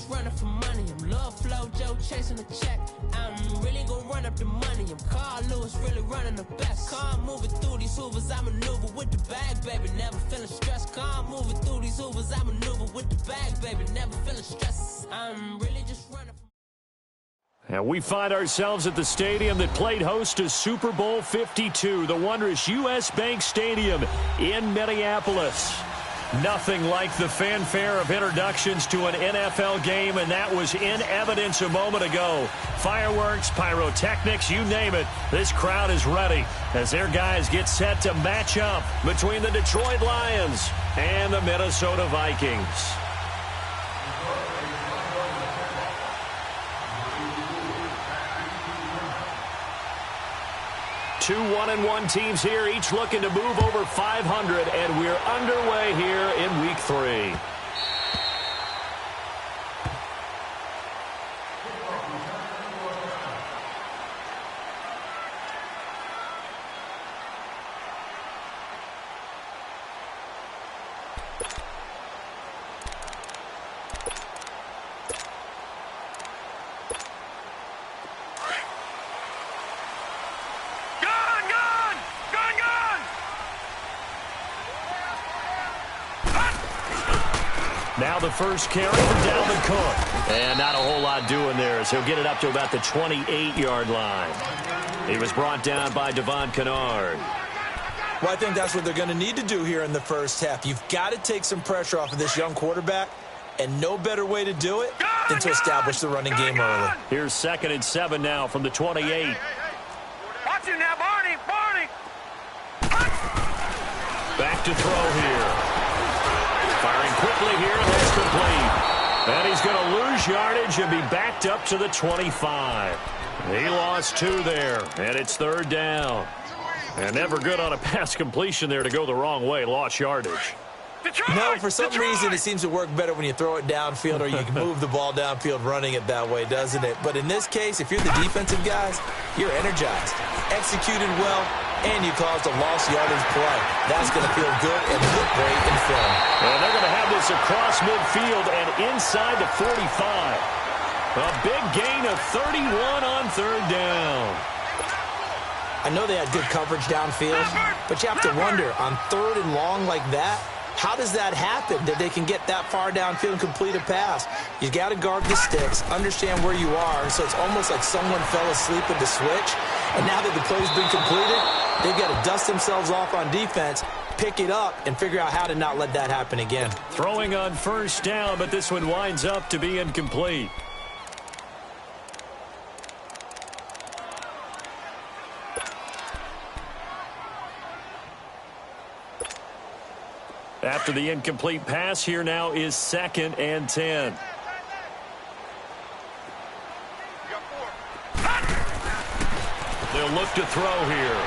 just running for money. I'm Love Flow Joe chasing the check. I'm really gonna run up the money. I'm Carl Lewis, really running the best. Car moving through these hoovers, I maneuver with the bag, baby. Never feeling stressed. Car moving through these hoovers, I maneuver with the bag, baby. Never feeling stressed. I'm really just running for. And we find ourselves at the stadium that played host to Super Bowl 52, the wondrous U.S. Bank Stadium in Minneapolis. Nothing like the fanfare of introductions to an NFL game, and that was in evidence a moment ago. Fireworks, pyrotechnics, you name it. This crowd is ready as their guys get set to match up between the Detroit Lions and the Minnesota Vikings. Two 1-1 teams here, each looking to move over 500, and we're underway here in Week 3. Now the first carry for Dalvin Cook. And not a whole lot doing there as he'll get it up to about the 28-yard line. He was brought down by Devon Kennard. Well, I think that's what they're going to need to do here in the first half. You've got to take some pressure off of this young quarterback, and no better way to do it than to establish the running game early. Here's 2nd and 7 now from the 28. Watch him now, Barney! Back to throw here. Firing quickly here, and that's complete. And he's going to lose yardage and be backed up to the 25. He lost 2 there, and it's 3rd down. And never good on a pass completion there to go the wrong way. Lost yardage. No, for some reason it seems to work better when you throw it downfield or you can move the ball downfield running it that way, doesn't it? But in this case, if you're the defensive guys, you're energized, executed well, and you caused a lost yardage play. That's going to feel good and look great in film. And they're going to have this across midfield and inside the 45. A big gain of 31 on 3rd down. I know they had good coverage downfield, but you have to wonder, on 3rd and long like that, how does that happen, that they can get that far downfield and complete a pass? You got to guard the sticks, understand where you are, so it's almost like someone fell asleep at the switch, and now that the play's been completed, they've got to dust themselves off on defense, pick it up, and figure out how to not let that happen again. Throwing on 1st down, but this one winds up to be incomplete. After the incomplete pass, here now is 2nd and 10. They'll look to throw here.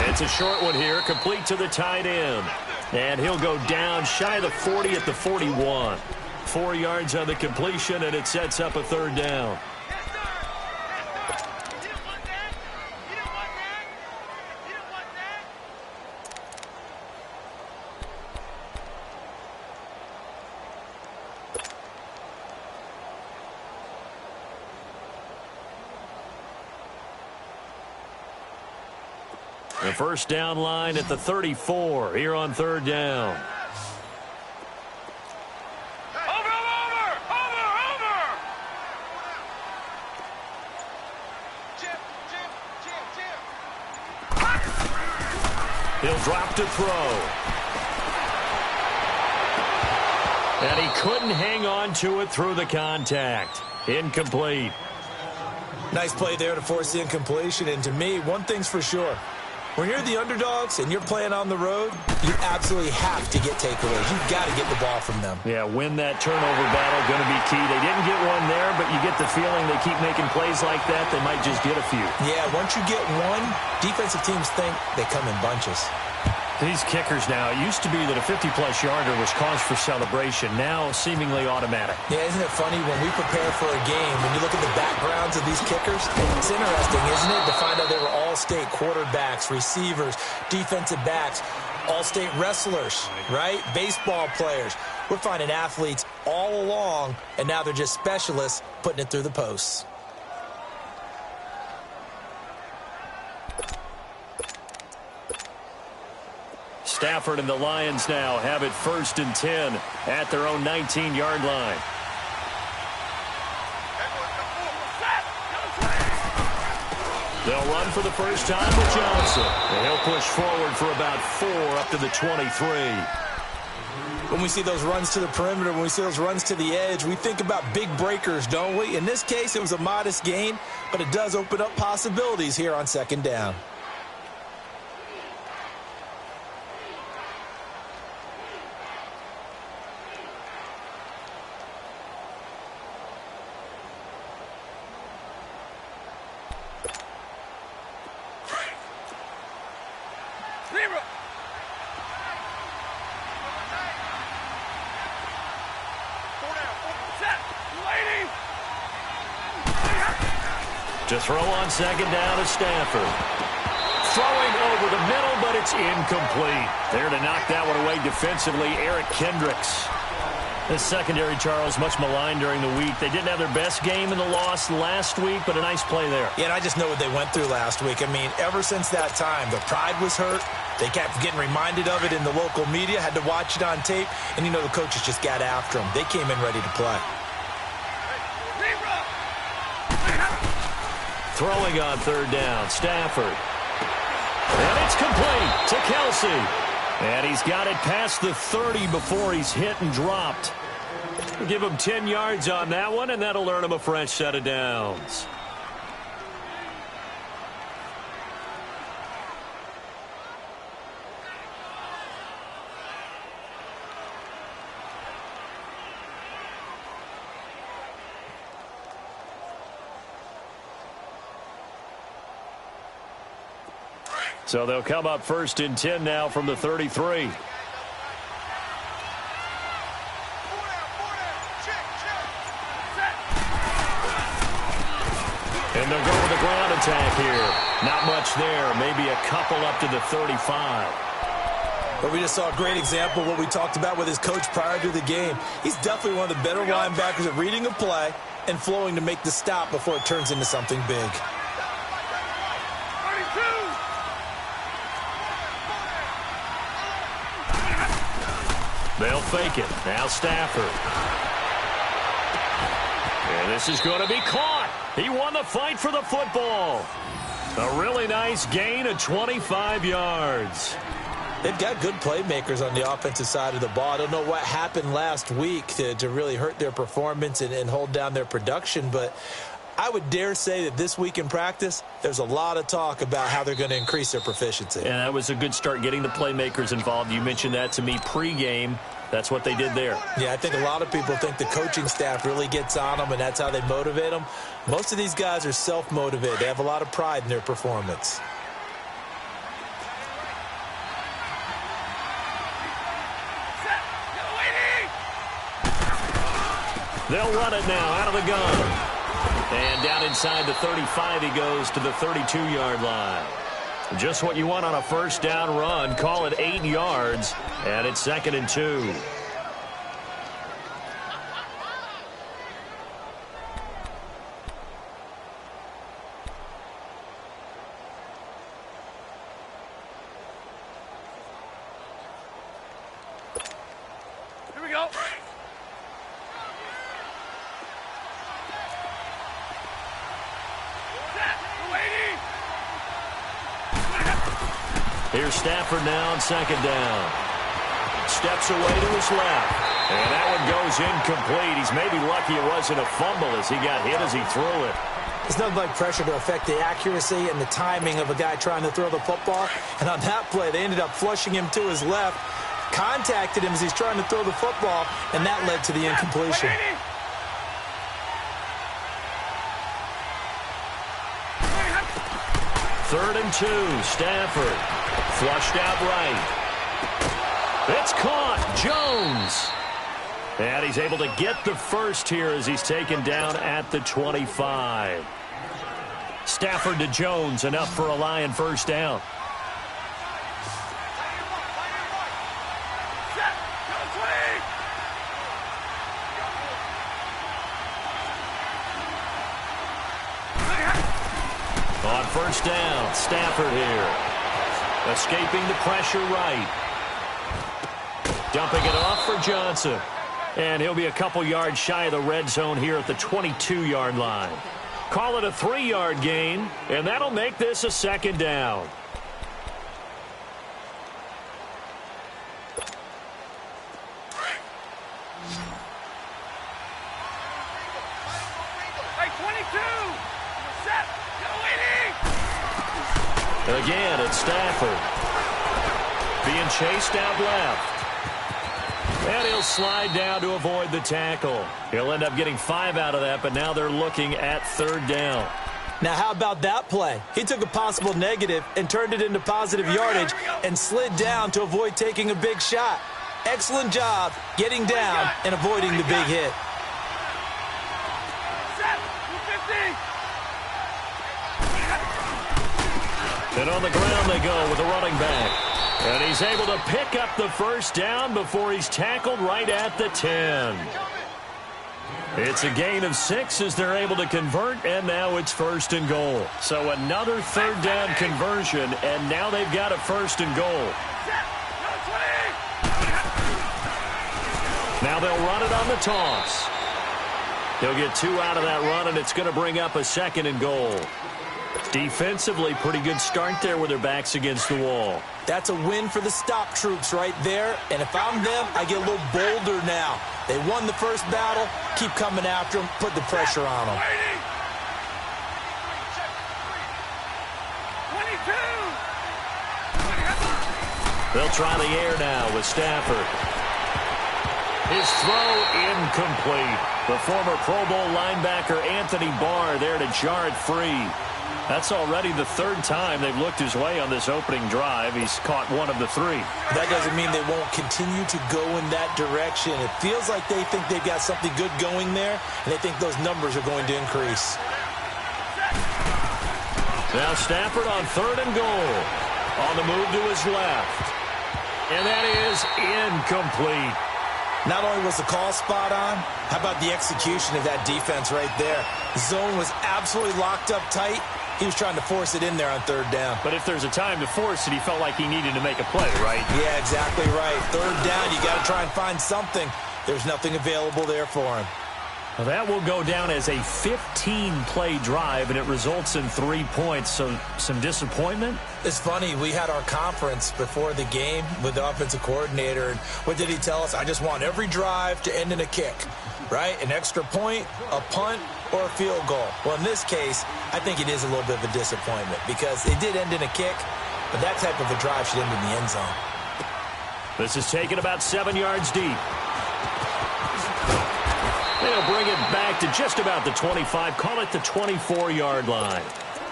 It's a short one here, complete to the tight end. And he'll go down shy of the 40 at the 41. 4 yards on the completion, and it sets up a 3rd down. The 1st down line at the 34 here on 3rd down. Over! He'll drop to throw. And he couldn't hang on to it through the contact. Incomplete. Nice play there to force the incompletion, and to me, one thing's for sure. When you're the underdogs and you're playing on the road, you absolutely have to get takeaways. You've got to get the ball from them. Yeah, win that turnover battle, going to be key. They didn't get one there, but you get the feeling they keep making plays like that, they might just get a few. Yeah, once you get one, defensive teams think they come in bunches. These kickers now, it used to be that a 50-plus yarder was cause for celebration. Now, seemingly automatic. Yeah, isn't it funny when we prepare for a game, when you look at the backgrounds of these kickers, it's interesting, isn't it, to find out they were all-state quarterbacks, receivers, defensive backs, all-state wrestlers, right? Baseball players. We're finding athletes all along, and now they're just specialists putting it through the posts. Stafford and the Lions now have it 1st and 10 at their own 19-yard line. They'll run for the first time with Johnson. And he'll push forward for about 4 up to the 23. When we see those runs to the perimeter, when we see those runs to the edge, we think about big breakers, don't we? In this case, it was a modest gain, but it does open up possibilities here on 2nd down. To throw on 2nd down to Stafford. Throwing over the middle, but it's incomplete. There to knock that one away defensively, Eric Kendricks. This secondary, Charles, much maligned during the week. They didn't have their best game in the loss last week, but a nice play there. Yeah, and I just know what they went through last week. I mean, ever since that time, their pride was hurt. They kept getting reminded of it in the local media, had to watch it on tape, and, you know, the coaches just got after them. They came in ready to play. Throwing on 3rd down, Stafford. And it's complete to Kelsey. And he's got it past the 30 before he's hit and dropped. We'll give him 10 yards on that one, and that'll earn him a fresh set of downs. So they'll come up 1st and 10 now from the 33. And they'll go with a ground attack here. Not much there. Maybe a couple up to the 35. But we just saw a great example of what we talked about with his coach prior to the game. He's definitely one of the better linebackers at reading a play and flowing to make the stop before it turns into something big. They'll fake it. Now Stafford. And this is going to be caught. He won the fight for the football. A really nice gain of 25 yards. They've got good playmakers on the offensive side of the ball. I don't know what happened last week to really hurt their performance and hold down their production, but I would dare say that this week in practice, there's a lot of talk about how they're going to increase their proficiency. And that was a good start getting the playmakers involved. You mentioned that to me pregame. That's what they did there. Yeah, I think a lot of people think the coaching staff really gets on them, and that's how they motivate them. Most of these guys are self-motivated. They have a lot of pride in their performance. They'll run it now out of the gun. And down inside the 35, he goes to the 32-yard line. Just what you want on a first down run. Call it 8 yards, and it's 2nd and 2. Here we go. Here's Stafford now on 2nd down. Steps away to his left. And that one goes incomplete. He's maybe lucky it wasn't a fumble as he got hit as he threw it. It's nothing like pressure to affect the accuracy and the timing of a guy trying to throw the football. And on that play, they ended up flushing him to his left, contacted him as he's trying to throw the football, and that led to the incompletion. 3rd and 2, Stafford. Flushed out right. It's caught. Jones. And he's able to get the first here as he's taken down at the 25. Stafford to Jones, enough for a Lion first down. first down. Stafford here. Escaping the pressure right. Dumping it off for Johnson. And he'll be a couple yards shy of the red zone here at the 22-yard line. Call it a 3-yard gain, and that'll make this a second down. Again, it's Stafford. Being chased out left. And he'll slide down to avoid the tackle. He'll end up getting 5 out of that, but now they're looking at third down. Now, how about that play? He took a possible negative and turned it into positive yardage and slid down to avoid taking a big shot. Excellent job getting down and avoiding the big hit. And on the ground they go with the running back. And he's able to pick up the first down before he's tackled right at the 10. It's a gain of 6 as they're able to convert, and now it's first and goal. So another third down conversion, and now they've got a first and goal. Now they'll run it on the toss. He'll get 2 out of that run, and it's going to bring up a second and goal. Defensively, pretty good start there with their backs against the wall. That's a win for the stop troops right there. And if I'm them, I get a little bolder now. They won the first battle. Keep coming after them. Put the pressure on them. 22. They'll try the air now with Stafford. His throw incomplete. The former Pro Bowl linebacker Anthony Barr there to jar it free. That's already the 3rd time they've looked his way on this opening drive. He's caught 1 of the 3. That doesn't mean they won't continue to go in that direction. It feels like they think they've got something good going there, and they think those numbers are going to increase. Now Stafford on 3rd and goal. On the move to his left. And that is incomplete. Not only was the call spot on, how about the execution of that defense right there? The zone was absolutely locked up tight. He was trying to force it in there on 3rd down. But if there's a time to force it, he felt like he needed to make a play, right? Yeah, exactly right. 3rd down, you got to try and find something. There's nothing available there for him. Well, that will go down as a 15-play drive, and it results in 3 points. So some disappointment? It's funny. We had our conference before the game with the offensive coordinator. And what did he tell us? I just want every drive to end in a kick, right? An extra point, a punt, or a field goal. Well, in this case, I think it is a little bit of a disappointment because it did end in a kick, but that type of a drive should end in the end zone. This is taken about 7 yards deep. They'll bring it back to just about the 25, call it the 24-yard line.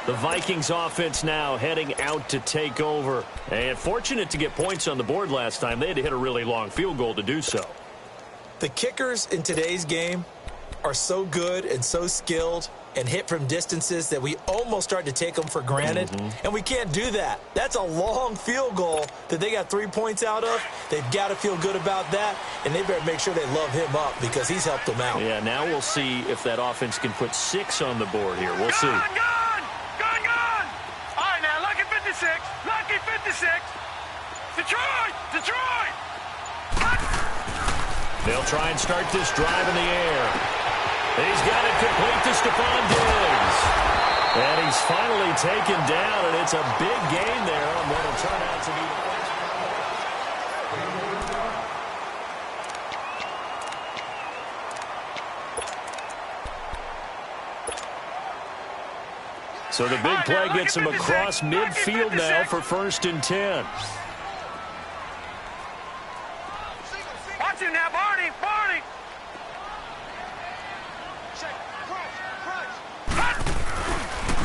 The Vikings offense now heading out to take over. And fortunate to get points on the board last time. They had to hit a really long field goal to do so. The kickers in today's game are so good and so skilled and hit from distances that we almost start to take them for granted. And we can't do that. That's a long field goal that they got 3 points out of. They've got to feel good about that, and they better make sure they love him up because he's helped them out. Yeah, now we'll see if that offense can put 6 on the board here. We'll see. Gone! All right, now, lucky 56. Lucky 56. Detroit! Detroit! They'll try and start this drive in the air. He's got it complete to Stephon Diggs. And he's finally taken down, and it's a big gain there on what will turn out to be the first. So the big play gets him across midfield now for 1st and 10. Watch him now, Barney! Barney!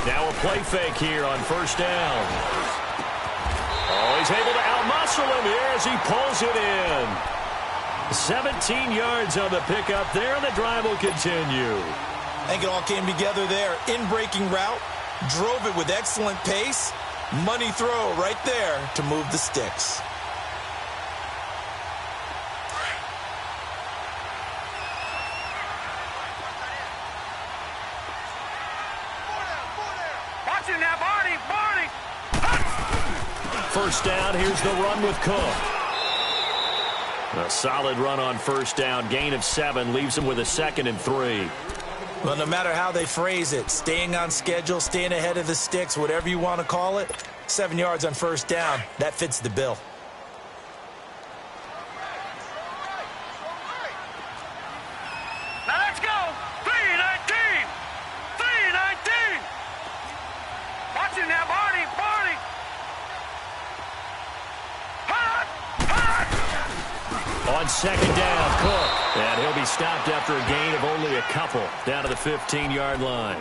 Now a play fake here on 1st down. Oh, he's able to outmuscle him here as he pulls it in. 17 yards on the pickup there, and the drive will continue. I think it all came together there. In-breaking route, drove it with excellent pace. Money throw right there to move the sticks. Watch him now, Barney! first down. Here's the run with Cook. A solid run on first down. Gain of 7 leaves him with a 2nd and 3. Well, no matter how they phrase it, staying on schedule, staying ahead of the sticks, whatever you want to call it, 7 yards on first down, that fits the bill. Now let's go. 3-19. 3-19. Watch him now, Barney. Barney. Hot. On second down, Cook. And he'll be stopped after a gain of only a couple down to the 15-yard line.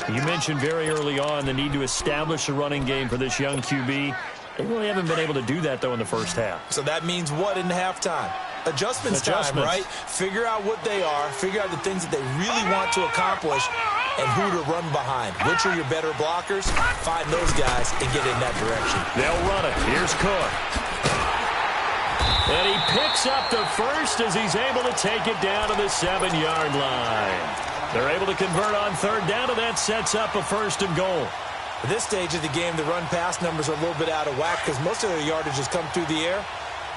You mentioned very early on the need to establish a running game for this young QB. They really haven't been able to do that, though, in the first half. So that means what in halftime? Adjustments time, right? Figure out what they are, figure out the things that they really want to accomplish, and who to run behind. Which are your better blockers? Find those guys and get in that direction. They'll run it. Here's Cook. And he picks up the first as he's able to take it down to the 7-yard line. They're able to convert on third down, and that sets up a 1st and goal. At this stage of the game, the run-pass numbers are a little bit out of whack because most of their yardage has come through the air.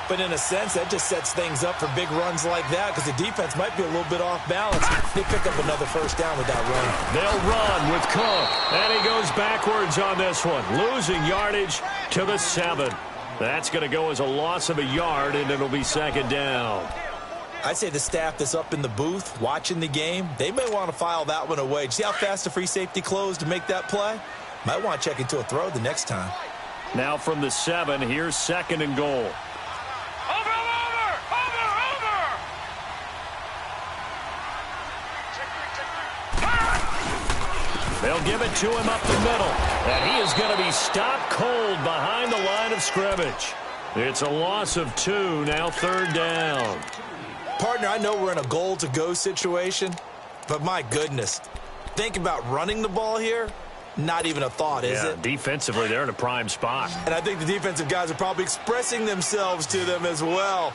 But in a sense, that just sets things up for big runs like that because the defense might be a little bit off balance. They pick up another first down with that run. They'll run with Cook. And he goes backwards on this one, losing yardage to the 7. That's going to go as a loss of a yard, and it'll be 2nd down. I'd say the staff that's up in the booth watching the game, they may want to file that one away. See how fast the free safety closed to make that play? Might want to check into a throw the next time. Now from the 7, here's 2nd and goal. Over. They'll give it to him up the middle. And he is going to be stopped cold behind the line of scrimmage. It's a loss of 2, now 3rd down. Partner, I know we're in a goal-to-go situation, but my goodness. Think about running the ball here. Not even a thought, is it? Defensively, they're in a prime spot. And I think the defensive guys are probably expressing themselves to them as well.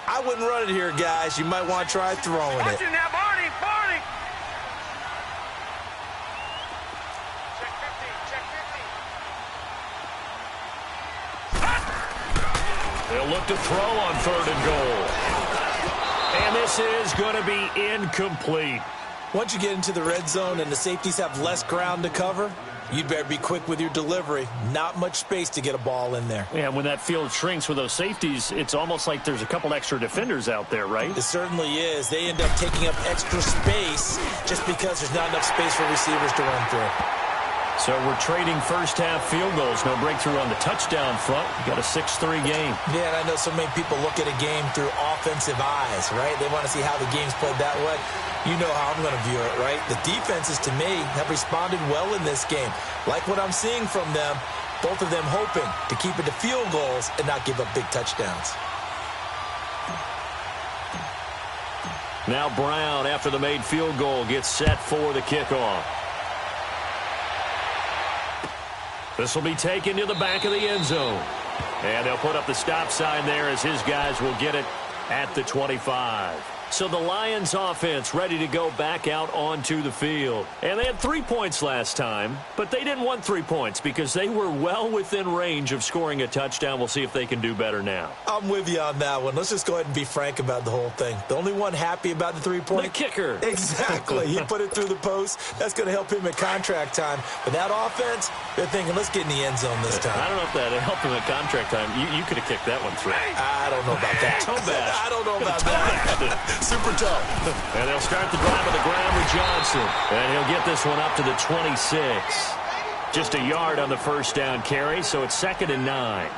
I wouldn't run it here, guys. You might want to try throwing Watch it. him now, Barney. They'll look to throw on 3rd and goal. And this is going to be incomplete. Once you get into the red zone and the safeties have less ground to cover, you'd better be quick with your delivery. Not much space to get a ball in there. Yeah, when that field shrinks with those safeties, it's almost like there's a couple extra defenders out there, right? It certainly is. They end up taking up extra space just because there's not enough space for receivers to run through. So we're trading first-half field goals. No breakthrough on the touchdown front. You got a 6-3 game. Yeah, and I know so many people look at a game through offensive eyes, right? They want to see how the game's played that way. You know how I'm going to view it, right? The defenses, to me, have responded well in this game. Like what I'm seeing from them, both of them hoping to keep it to field goals and not give up big touchdowns. Now Brown, after the made field goal, gets set for the kickoff. This will be taken to the back of the end zone. And they'll put up the stop sign there as his guys will get it at the 25. So the Lions offense ready to go back out onto the field. And they had 3 points last time, but they didn't want 3 points because they were well within range of scoring a touchdown. We'll see if they can do better now. I'm with you on that one. Let's just go ahead and be frank about the whole thing. The only one happy about the 3-point? The kicker. Exactly. He put it through the post. That's going to help him at contract time. But that offense, they're thinking, let's get in the end zone this time. I don't know if that helped him at contract time. You could have kicked that one through. I don't know about that. I don't know about that. Super tough. And they'll start the drive on the ground with Johnson. And he'll get this one up to the 26. Just a yard on the first down carry, so it's 2nd and 9.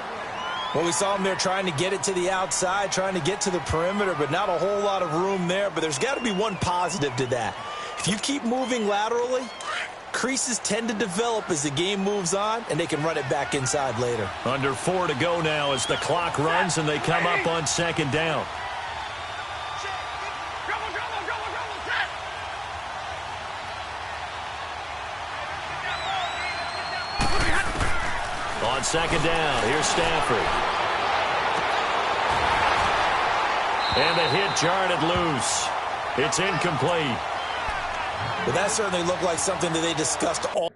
Well, we saw him there trying to get it to the outside, trying to get to the perimeter, but not a whole lot of room there. But there's got to be one positive to that. If you keep moving laterally, creases tend to develop as the game moves on, and they can run it back inside later. Under 4 to go now as the clock runs, and they come up on 2nd down. On 2nd down, here's Stafford. And the hit jarred it loose. It's incomplete. Well, that certainly looked like something that they discussed all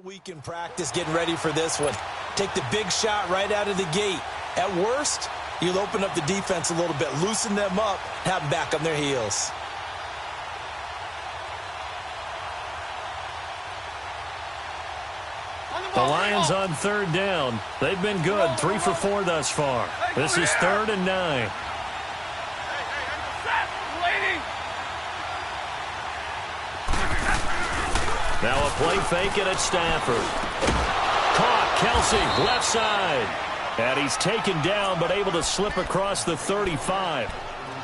Week in practice getting ready for this one. Take the big shot right out of the gate. At worst, you'll open up the defense a little bit, loosen them up, have them back on their heels. The Lions on third down. They've been good, 3 for 4 thus far. This is 3rd and 9. Now a play fake it at Stafford. Caught, Kelsey, left side. And he's taken down, but able to slip across the 35.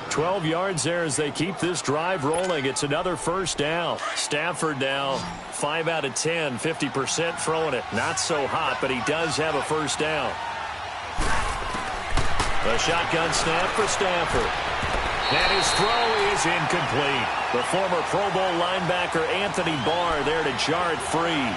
12 yards there as they keep this drive rolling. It's another first down. Stafford now 5 out of 10, 50% throwing it. Not so hot, but he does have a first down. A shotgun snap for Stafford. And his throw is incomplete. The former Pro Bowl linebacker Anthony Barr there to jar it free.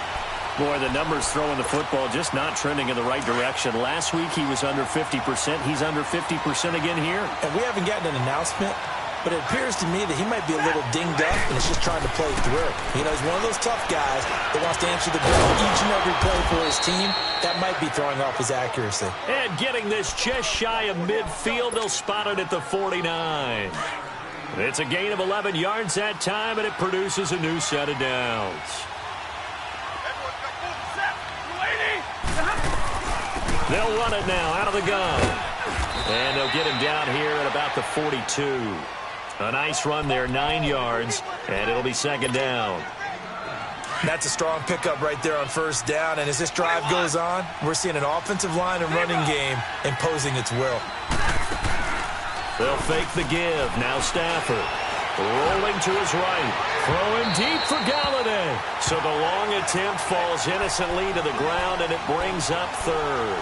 Boy, the numbers throwing the football just not trending in the right direction. Last week he was under 50%. He's under 50% again here. And we haven't gotten an announcement, but it appears to me that he might be a little dinged up and is just trying to play through. You know, he's one of those tough guys that wants to answer the bell each and every play for his team. That might be throwing off his accuracy. And getting this just shy of midfield, they'll spot it at the 49. It's a gain of 11 yards that time, and it produces a new set of downs. They'll run it now out of the gun. And they'll get him down here at about the 42. A nice run there, 9 yards, and it'll be second down. That's a strong pickup right there on first down. And as this drive goes on, we're seeing an offensive line and running game imposing its will. They'll fake the give. Now Stafford rolling to his right. Throwing deep for Galladay. So the long attempt falls innocently to the ground, and it brings up third.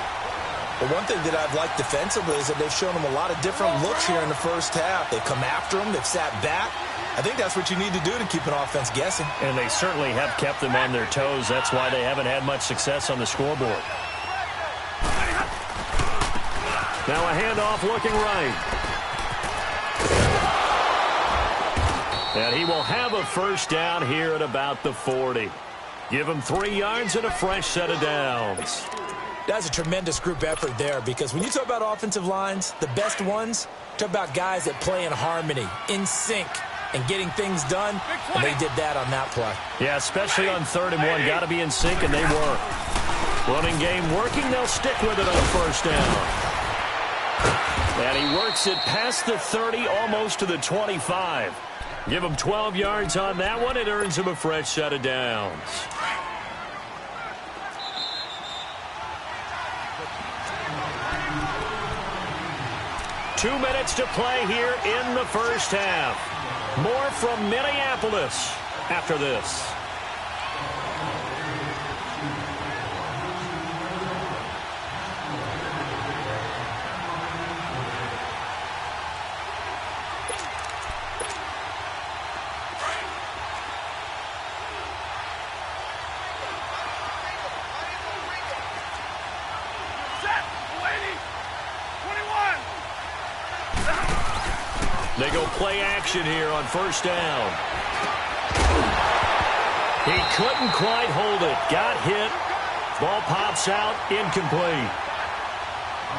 Well, one thing that I've liked defensively is that they've shown them a lot of different looks here in the first half. They've come after them. They've sat back. I think that's what you need to do to keep an offense guessing. And they certainly have kept them on their toes. That's why they haven't had much success on the scoreboard. Now a handoff looking right. And he will have a first down here at about the 40. Give him 3 yards and a fresh set of downs. That's a tremendous group effort there, because when you talk about offensive lines, the best ones, talk about guys that play in harmony, in sync, and getting things done, and they did that on that play. Yeah, especially on 3rd and 1. Got to be in sync, and they were. Running game working. They'll stick with it on first down. And he works it past the 30, almost to the 25. Give him 12 yards on that one. It earns him a fresh set of downs. Two minutes to play here in the first half. More from Minneapolis after this. They go play action here on first down. He couldn't quite hold it. Got hit. Ball pops out. Incomplete.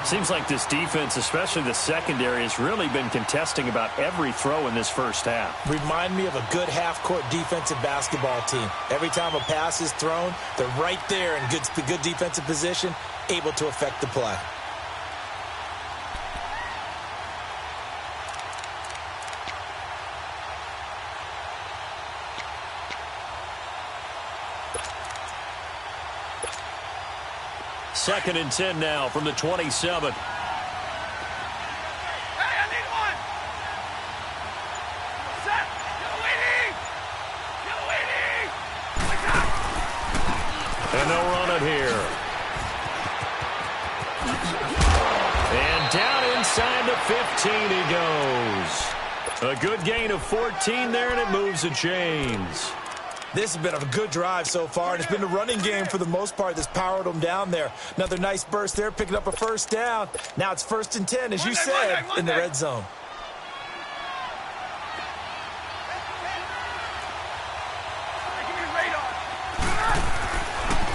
Seems like this defense, especially the secondary, has really been contesting about every throw in this first half. Remind me of a good half-court defensive basketball team. Every time a pass is thrown, they're right there in good defensive position, able to affect the play. Second and 10 now from the 27. Hey, I need one. Set. Get And they'll run it here. And down inside the 15 he goes. A good gain of 14 there, and it moves the chains. This has been a good drive so far, and it's been the running game for the most part that's powered them down there. Another nice burst there, picking up a first down. Now it's 1st and 10, as you said, in the red zone.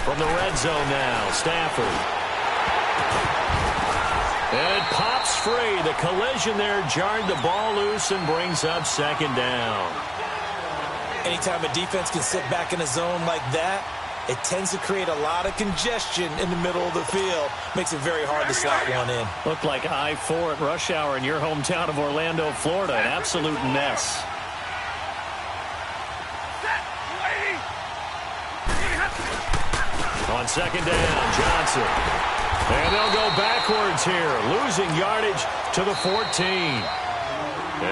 From the red zone now, Stafford. And it pops free. The collision there jarred the ball loose and brings up second down. Anytime a defense can sit back in a zone like that, it tends to create a lot of congestion in the middle of the field. Makes it very hard to slot one in. Looked like I-4 at rush hour in your hometown of Orlando, Florida. An absolute mess. On second down, Johnson. And they'll go backwards here, losing yardage to the 14.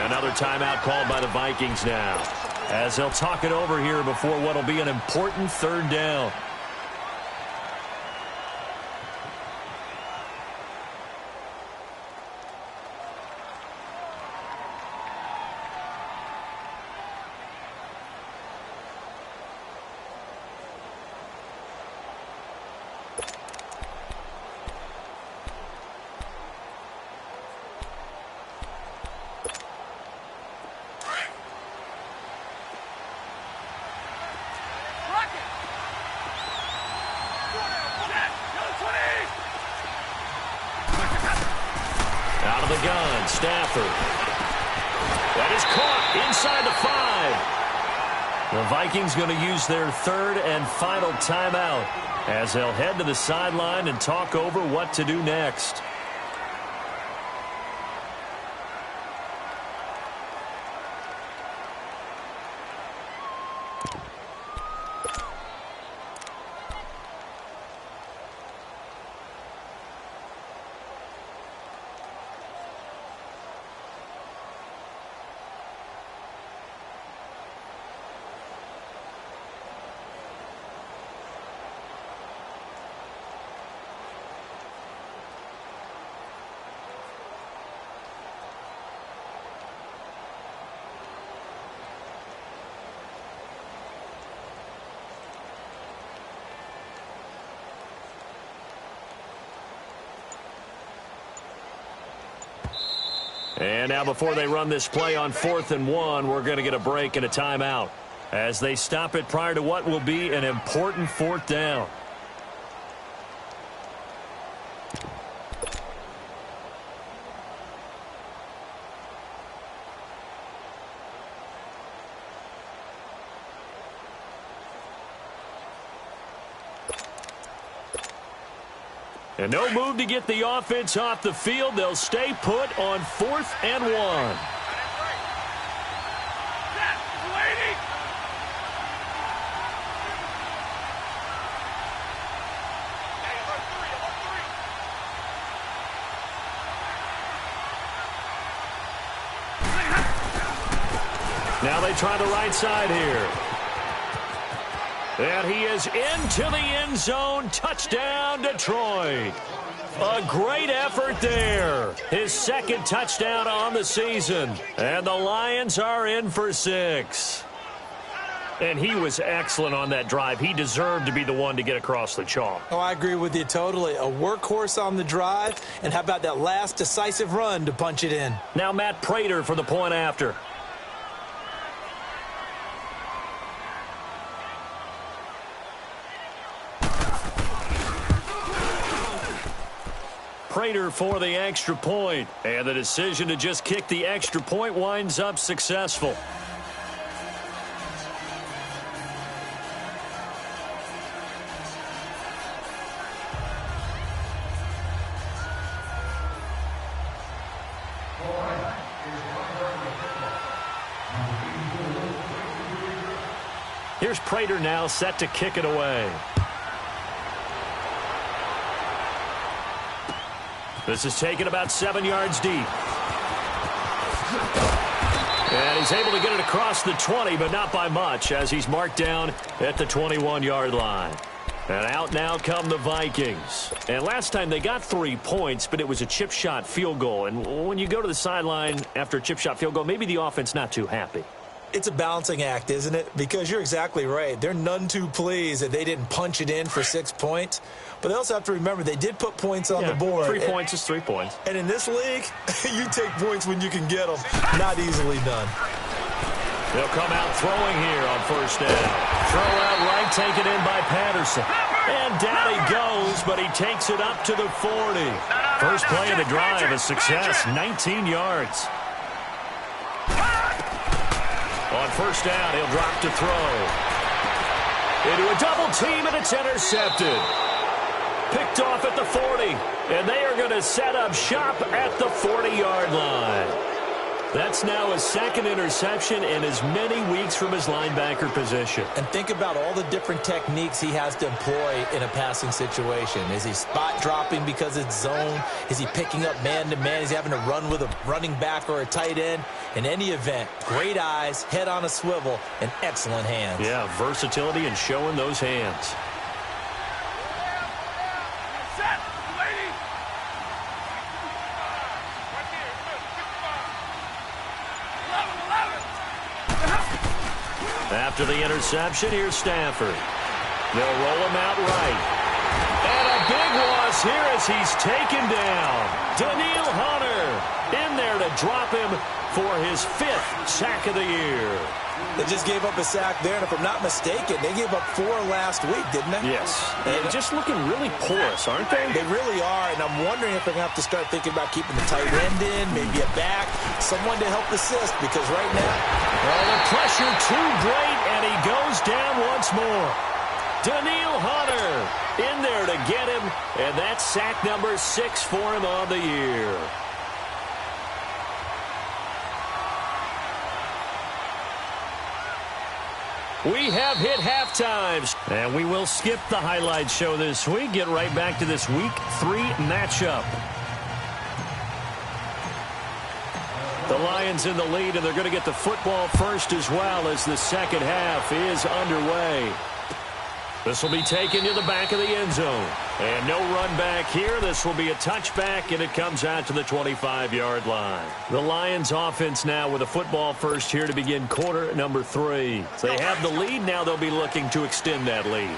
Another timeout called by the Vikings now, as they'll talk it over here before what will be an important third down. Out of the gun, Stafford. That is caught inside the 5. The Vikings going to use their third and final timeout as they'll head to the sideline and talk over what to do next. And now before they run this play on 4th and 1, we're going to get a break and a timeout as they stop it prior to what will be an important 4th down. And no move to get the offense off the field. They'll stay put on 4th and 1. Now they try the right side here. And he is into the end zone. Touchdown, Detroit. A great effort there. His second touchdown on the season. And the Lions are in for 6. And he was excellent on that drive. He deserved to be the one to get across the chalk. Oh, I agree with you totally. A workhorse on the drive. And how about that last decisive run to punch it in? Now Matt Prater for the point after. Prater for the extra point, and the decision to just kick the extra point winds up successful. Here's Prater now set to kick it away. This is taken about 7 yards deep. And he's able to get it across the 20, but not by much, as he's marked down at the 21-yard line. And out now come the Vikings. And last time they got 3 points, but it was a chip shot field goal. And when you go to the sideline after a chip shot field goal, maybe the offense not too happy. It's a balancing act, isn't it? Because you're exactly right. They're none too pleased that they didn't punch it in for 6 points. But they also have to remember they did put points on the board. 3 points is 3 points. And in this league, you take points when you can get them. Not easily done. They'll come out throwing here on first down. Throw out right, taken in by Patterson. And down he goes, but he takes it up to the 40. First play of the drive, a success, 19 yards. On first down, he'll drop to throw. Into a double team, and it's intercepted. Picked off at the 40, and they are going to set up shop at the 40-yard line. That's now his second interception in as many weeks from his linebacker position. And think about all the different techniques he has to employ in a passing situation. Is he spot dropping because it's zone? Is he picking up man-to-man? Is he having to run with a running back or a tight end? In any event, great eyes, head on a swivel, and excellent hands. Yeah, versatility and showing those hands. After the interception, here's Stafford. They'll roll him out right. And a big loss here as he's taken down. Daniil Hunter in there to drop him for his 5th sack of the year. They just gave up a sack there, and if I'm not mistaken, they gave up 4 last week, didn't they? Yes. And just looking really porous, aren't they? They really are, and I'm wondering if they're going to have to start thinking about keeping the tight end in, maybe a back, someone to help assist, because right now... Well, the pressure too great, and he goes down once more. Daniil Hunter in there to get him, and that's sack number 6 for him on the year. We have hit halftimes, and we will skip the highlight show this week. Get right back to this Week 3 matchup. The Lions in the lead, and they're going to get the football first as well as the second half is underway. This will be taken to the back of the end zone. And no run back here. This will be a touchback, and it comes out to the 25-yard line. The Lions offense now with a football first here to begin quarter number 3. They have the lead. Now they'll be looking to extend that lead.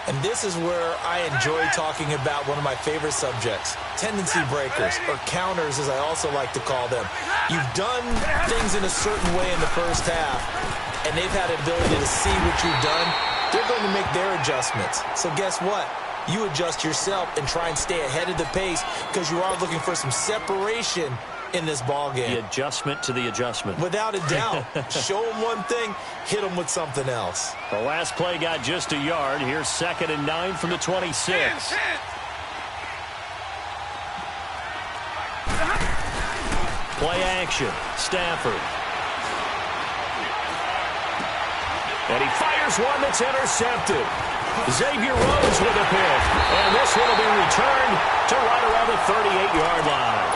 And this is where I enjoy talking about one of my favorite subjects, tendency breakers, or counters as I also like to call them. You've done things in a certain way in the first half, and they've had the ability to see what you've done. They're going to make their adjustments. So guess what? You adjust yourself and try and stay ahead of the pace because you are looking for some separation in this ball game. The adjustment to the adjustment. Without a doubt. Show them one thing, hit them with something else. The last play got just a yard. Here's 2nd and 9 from the 26. Play action. Stafford. And he fires one that's intercepted. Xavier Rhodes with a pick. And this one will be returned to right around the 38-yard line.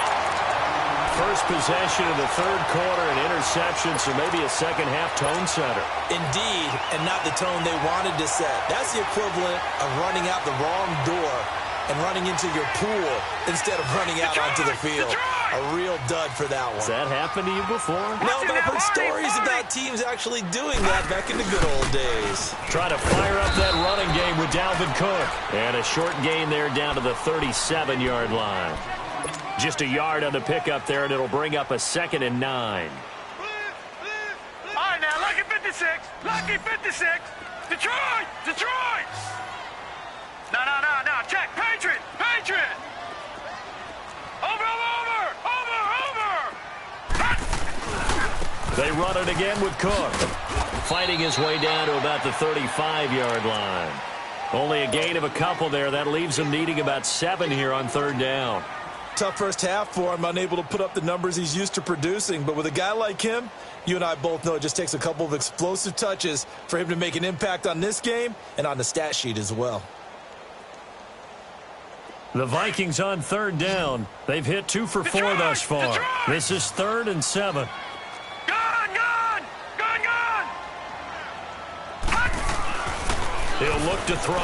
First possession of the third quarter, an interception, so maybe a second-half tone setter. Indeed, and not the tone they wanted to set. That's the equivalent of running out the wrong door and running into your pool instead of running out onto the field. A real dud for that one. Has that happened to you before? No, but I've heard stories about teams actually doing that back in the good old days. Try to fire up that running game with Dalvin Cook. And a short gain there down to the 37-yard line. Just a yard on the pickup there, and it'll bring up a 2nd and 9. All right, now, lucky 56. Lucky 56. Detroit! Detroit! No. Check. Patriot! Patriot! Over! They run it again with Cook. Fighting his way down to about the 35-yard line. Only a gain of a couple there. That leaves him needing about 7 here on 3rd down. Tough first half for him, unable to put up the numbers he's used to producing. But with a guy like him, you and I both know it just takes a couple of explosive touches for him to make an impact on this game and on the stat sheet as well. The Vikings on 3rd down. They've hit 2 for 4 thus far. This is 3rd and 7. Gone! He'll look to throw.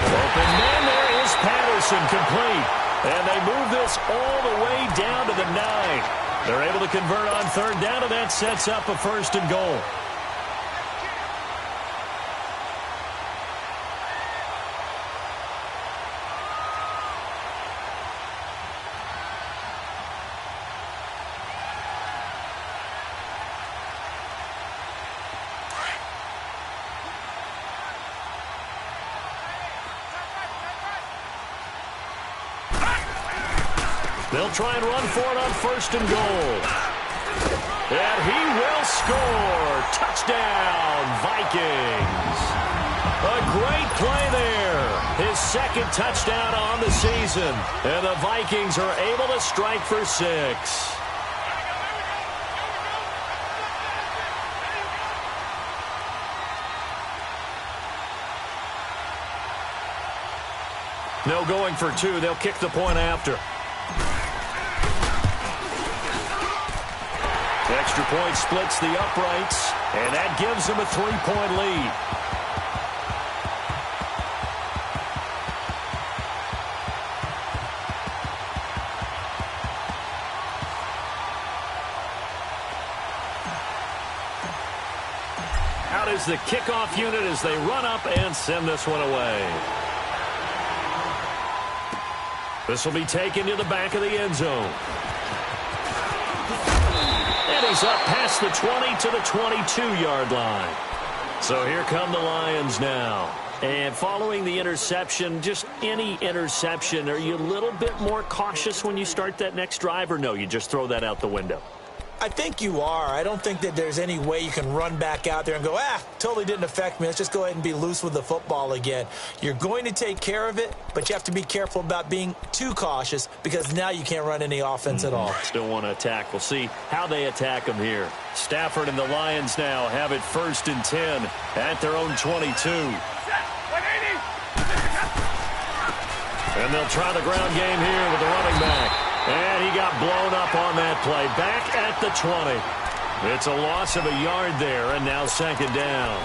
Open man, there is Patterson, complete. And they move this all the way down to the 9. They're able to convert on 3rd down, and that sets up a 1st and goal. They'll try and run for it on 1st and goal. And he will score. Touchdown, Vikings. A great play there. His 2nd touchdown on the season. And the Vikings are able to strike for 6. No going for 2. They'll kick the point after. Extra point splits the uprights, and that gives them a 3-point lead. Out is the kickoff unit as they run up and send this one away. This will be taken to the back of the end zone. And he's up past the 20 to the 22-yard line. So here come the Lions now. And following the interception, just any interception, are you a little bit more cautious when you start that next drive, or no, you just throw that out the window? I think you are. I don't think that there's any way you can run back out there and go, totally didn't affect me. Let's just go ahead and be loose with the football again. You're going to take care of it, but you have to be careful about being too cautious because now you can't run any offense at all. Still want to attack. We'll see how they attack them here. Stafford and the Lions now have it 1st and 10 at their own 22. And they'll try the ground game here with the running back. And he got blown up on that play. Back at the 20. It's a loss of a yard there, and now 2nd down.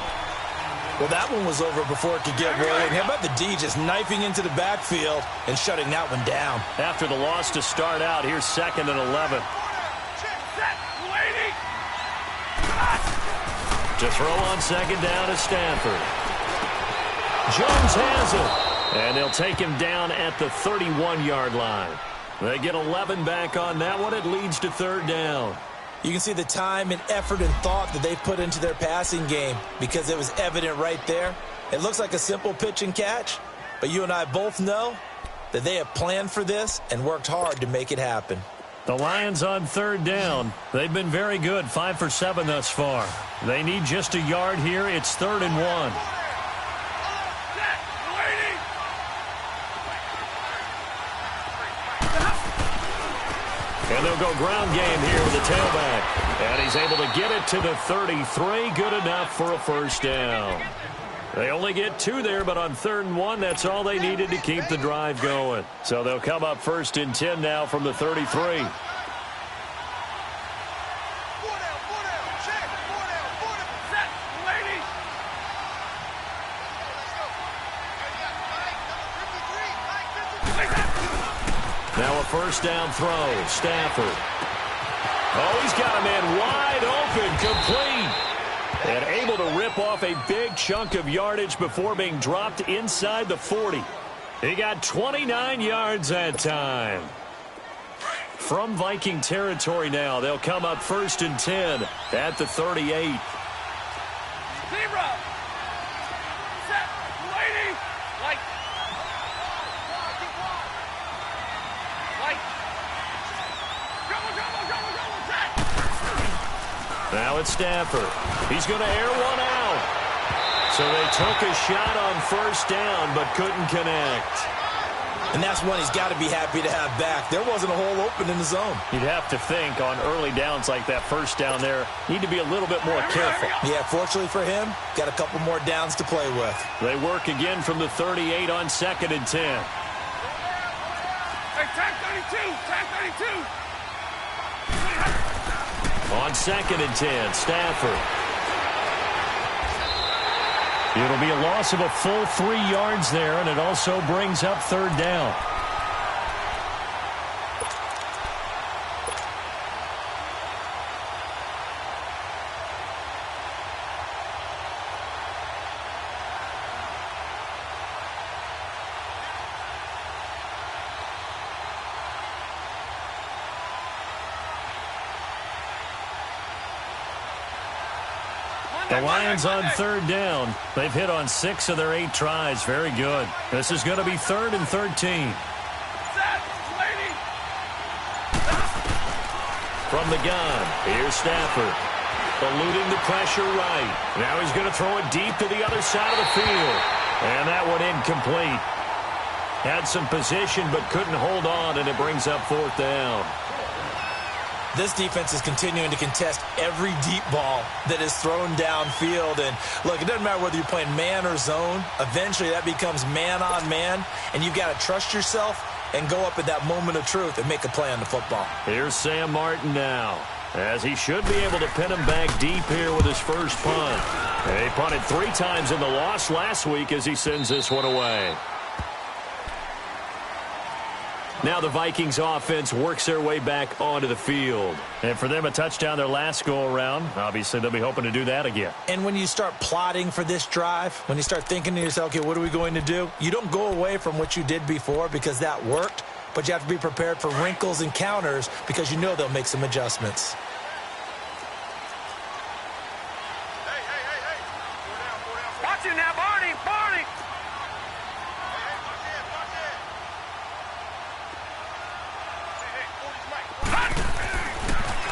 Well, that one was over before it could get rolling. How about the D just knifing into the backfield and shutting that one down? After the loss to start out, here's 2nd and 11. To throw on 2nd down is Stanford. Jones has it. And they'll take him down at the 31-yard line. They get 11 back on that one. It leads to 3rd down. You can see the time and effort and thought that they put into their passing game because it was evident right there. It looks like a simple pitch and catch, but you and I both know that they have planned for this and worked hard to make it happen. The Lions on 3rd down. They've been very good, 5 for 7 thus far. They need just a yard here. It's 3rd and 1. And they'll go ground game here with the tailback. And he's able to get it to the 33. Good enough for a 1st down. They only get 2 there, but on 3rd and 1, that's all they needed to keep the drive going. So they'll come up 1st and 10 now from the 33. Now a 1st down throw. Stafford. Oh, he's got a man wide open, complete. And able to rip off a big chunk of yardage before being dropped inside the 40. He got 29 yards that time. From Viking territory now, they'll come up 1st and 10 at the 38. Now it's Stafford. He's going to air one out. So they took a shot on 1st down, but couldn't connect. And that's one he's got to be happy to have back. There wasn't a hole open in the zone. You'd have to think on early downs like that 1st down there, need to be a little bit more careful. Yeah, fortunately for him, got a couple more downs to play with. They work again from the 38 on 2nd and 10. Hey, tag 32, tag 32. On 2nd and 10, Stafford. It'll be a loss of a full 3 yards there, and it also brings up 3rd down. The Lions on 3rd down. They've hit on 6 of their 8 tries. Very good. This is going to be 3rd and 13. From the gun, here's Stafford. Eluding the pressure right. Now he's going to throw it deep to the other side of the field. And that one incomplete. Had some position but couldn't hold on, and it brings up 4th down. This defense is continuing to contest every deep ball that is thrown downfield. And, look, it doesn't matter whether you're playing man or zone. Eventually that becomes man on man, and you've got to trust yourself and go up at that moment of truth and make a play on the football. Here's Sam Martin now, as he should be able to pin him back deep here with his first punt. He punted 3 times in the loss last week as he sends this one away. Now the Vikings offense works their way back onto the field. And for them, a touchdown their last go-around. Obviously, they'll be hoping to do that again. And when you start plotting for this drive, when you start thinking to yourself, okay, what are we going to do? You don't go away from what you did before because that worked, but you have to be prepared for wrinkles and counters because you know they'll make some adjustments. Watch it now, Barney! Barney!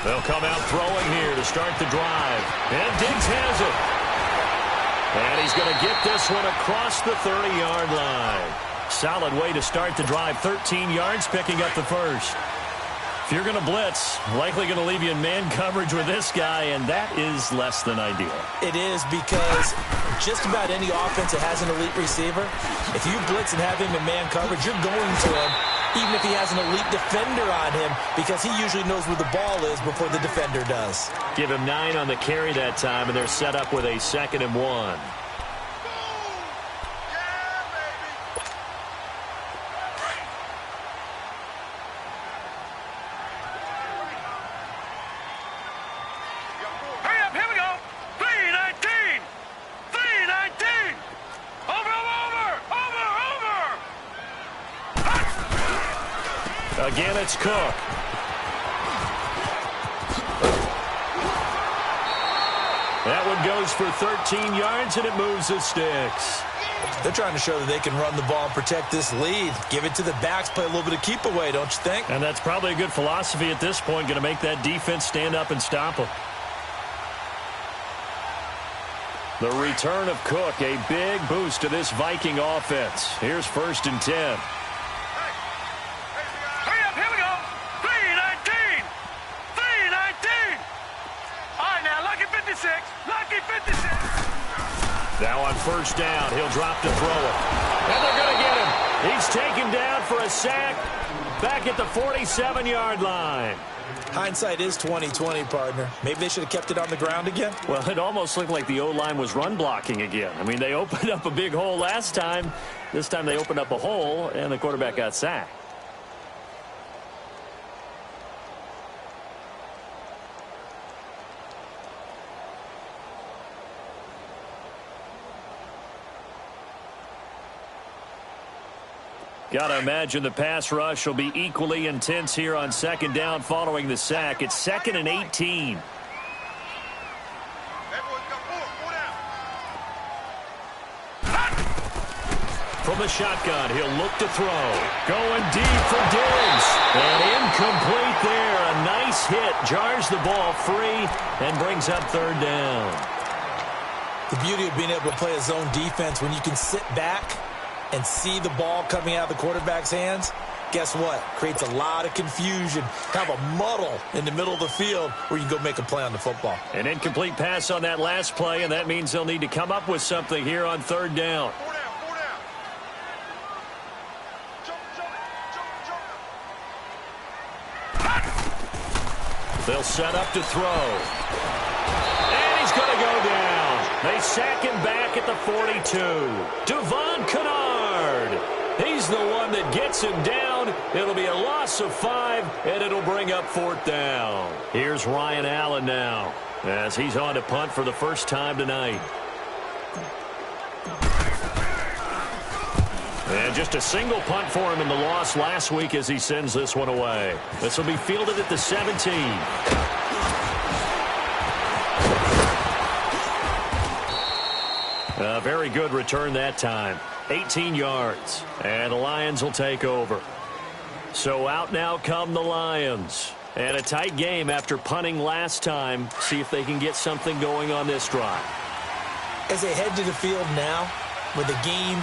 They'll come out throwing here to start the drive. And Diggs has it. And he's going to get this one across the 30-yard line. Solid way to start the drive. 13 yards, picking up the first. If you're going to blitz, likely going to leave you in man coverage with this guy, and that is less than ideal. It is, because just about any offense that has an elite receiver, if you blitz and have him in man coverage, you're going to him, even if he has an elite defender on him, because he usually knows where the ball is before the defender does. Give him 9 on the carry that time, and they're set up with a 2nd and 1. Again, it's Cook. That one goes for 13 yards, and it moves the sticks. They're trying to show that they can run the ball and protect this lead. Give it to the backs, play a little bit of keep away, don't you think? And that's probably a good philosophy at this point, going to make that defense stand up and stop them. The return of Cook, a big boost to this Viking offense. Here's 1st and 10. Now on 1st down, he'll drop to throw it. And they're going to get him. He's taken down for a sack back at the 47-yard line. Hindsight is 20/20, partner. Maybe they should have kept it on the ground again. Well, it almost looked like the O-line was run blocking again. I mean, they opened up a big hole last time. This time they opened up a hole, and the quarterback got sacked. Got to imagine the pass rush will be equally intense here on 2nd down following the sack. It's 2nd and 18. From the shotgun, he'll look to throw. Going deep for Diggs. And incomplete there. A nice hit. Jars the ball free and brings up 3rd down. The beauty of being able to play a zone defense when you can sit back and see the ball coming out of the quarterback's hands, guess what? Creates a lot of confusion, kind of a muddle in the middle of the field where you can go make a play on the football. An incomplete pass on that last play, and that means they'll need to come up with something here on 3rd down. They'll set up to throw. And he's going to go down. They sack him back at the 42. Devon Kennard. He's the one that gets him down. It'll be a loss of 5, and it'll bring up 4th down. Here's Ryan Allen now, as he's on to punt for the first time tonight. And just a single punt for him in the loss last week as he sends this one away. This will be fielded at the 17. A very good return that time. 18 yards. And the Lions will take over. So out now come the Lions. And a tight game after punting last time. See if they can get something going on this drive. As they head to the field now, with the game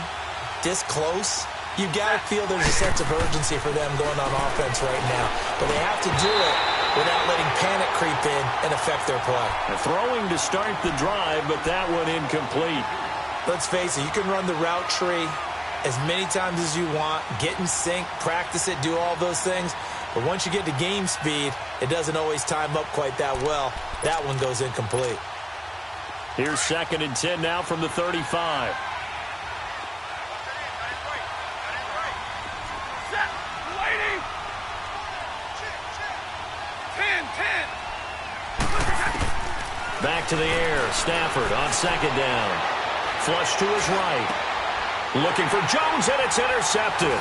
this close, you've got to feel there's a sense of urgency for them going on offense right now. But they have to do it without letting panic creep in and affect their play. Throwing to start the drive, but that one incomplete. Let's face it, you can run the route tree as many times as you want, get in sync, practice it, do all those things. But once you get to game speed, it doesn't always time up quite that well. That one goes incomplete. Here's 2nd and 10 now from the 35. Back to the air. Stafford on 2nd down. Flush to his right. Looking for Jones, and it's intercepted.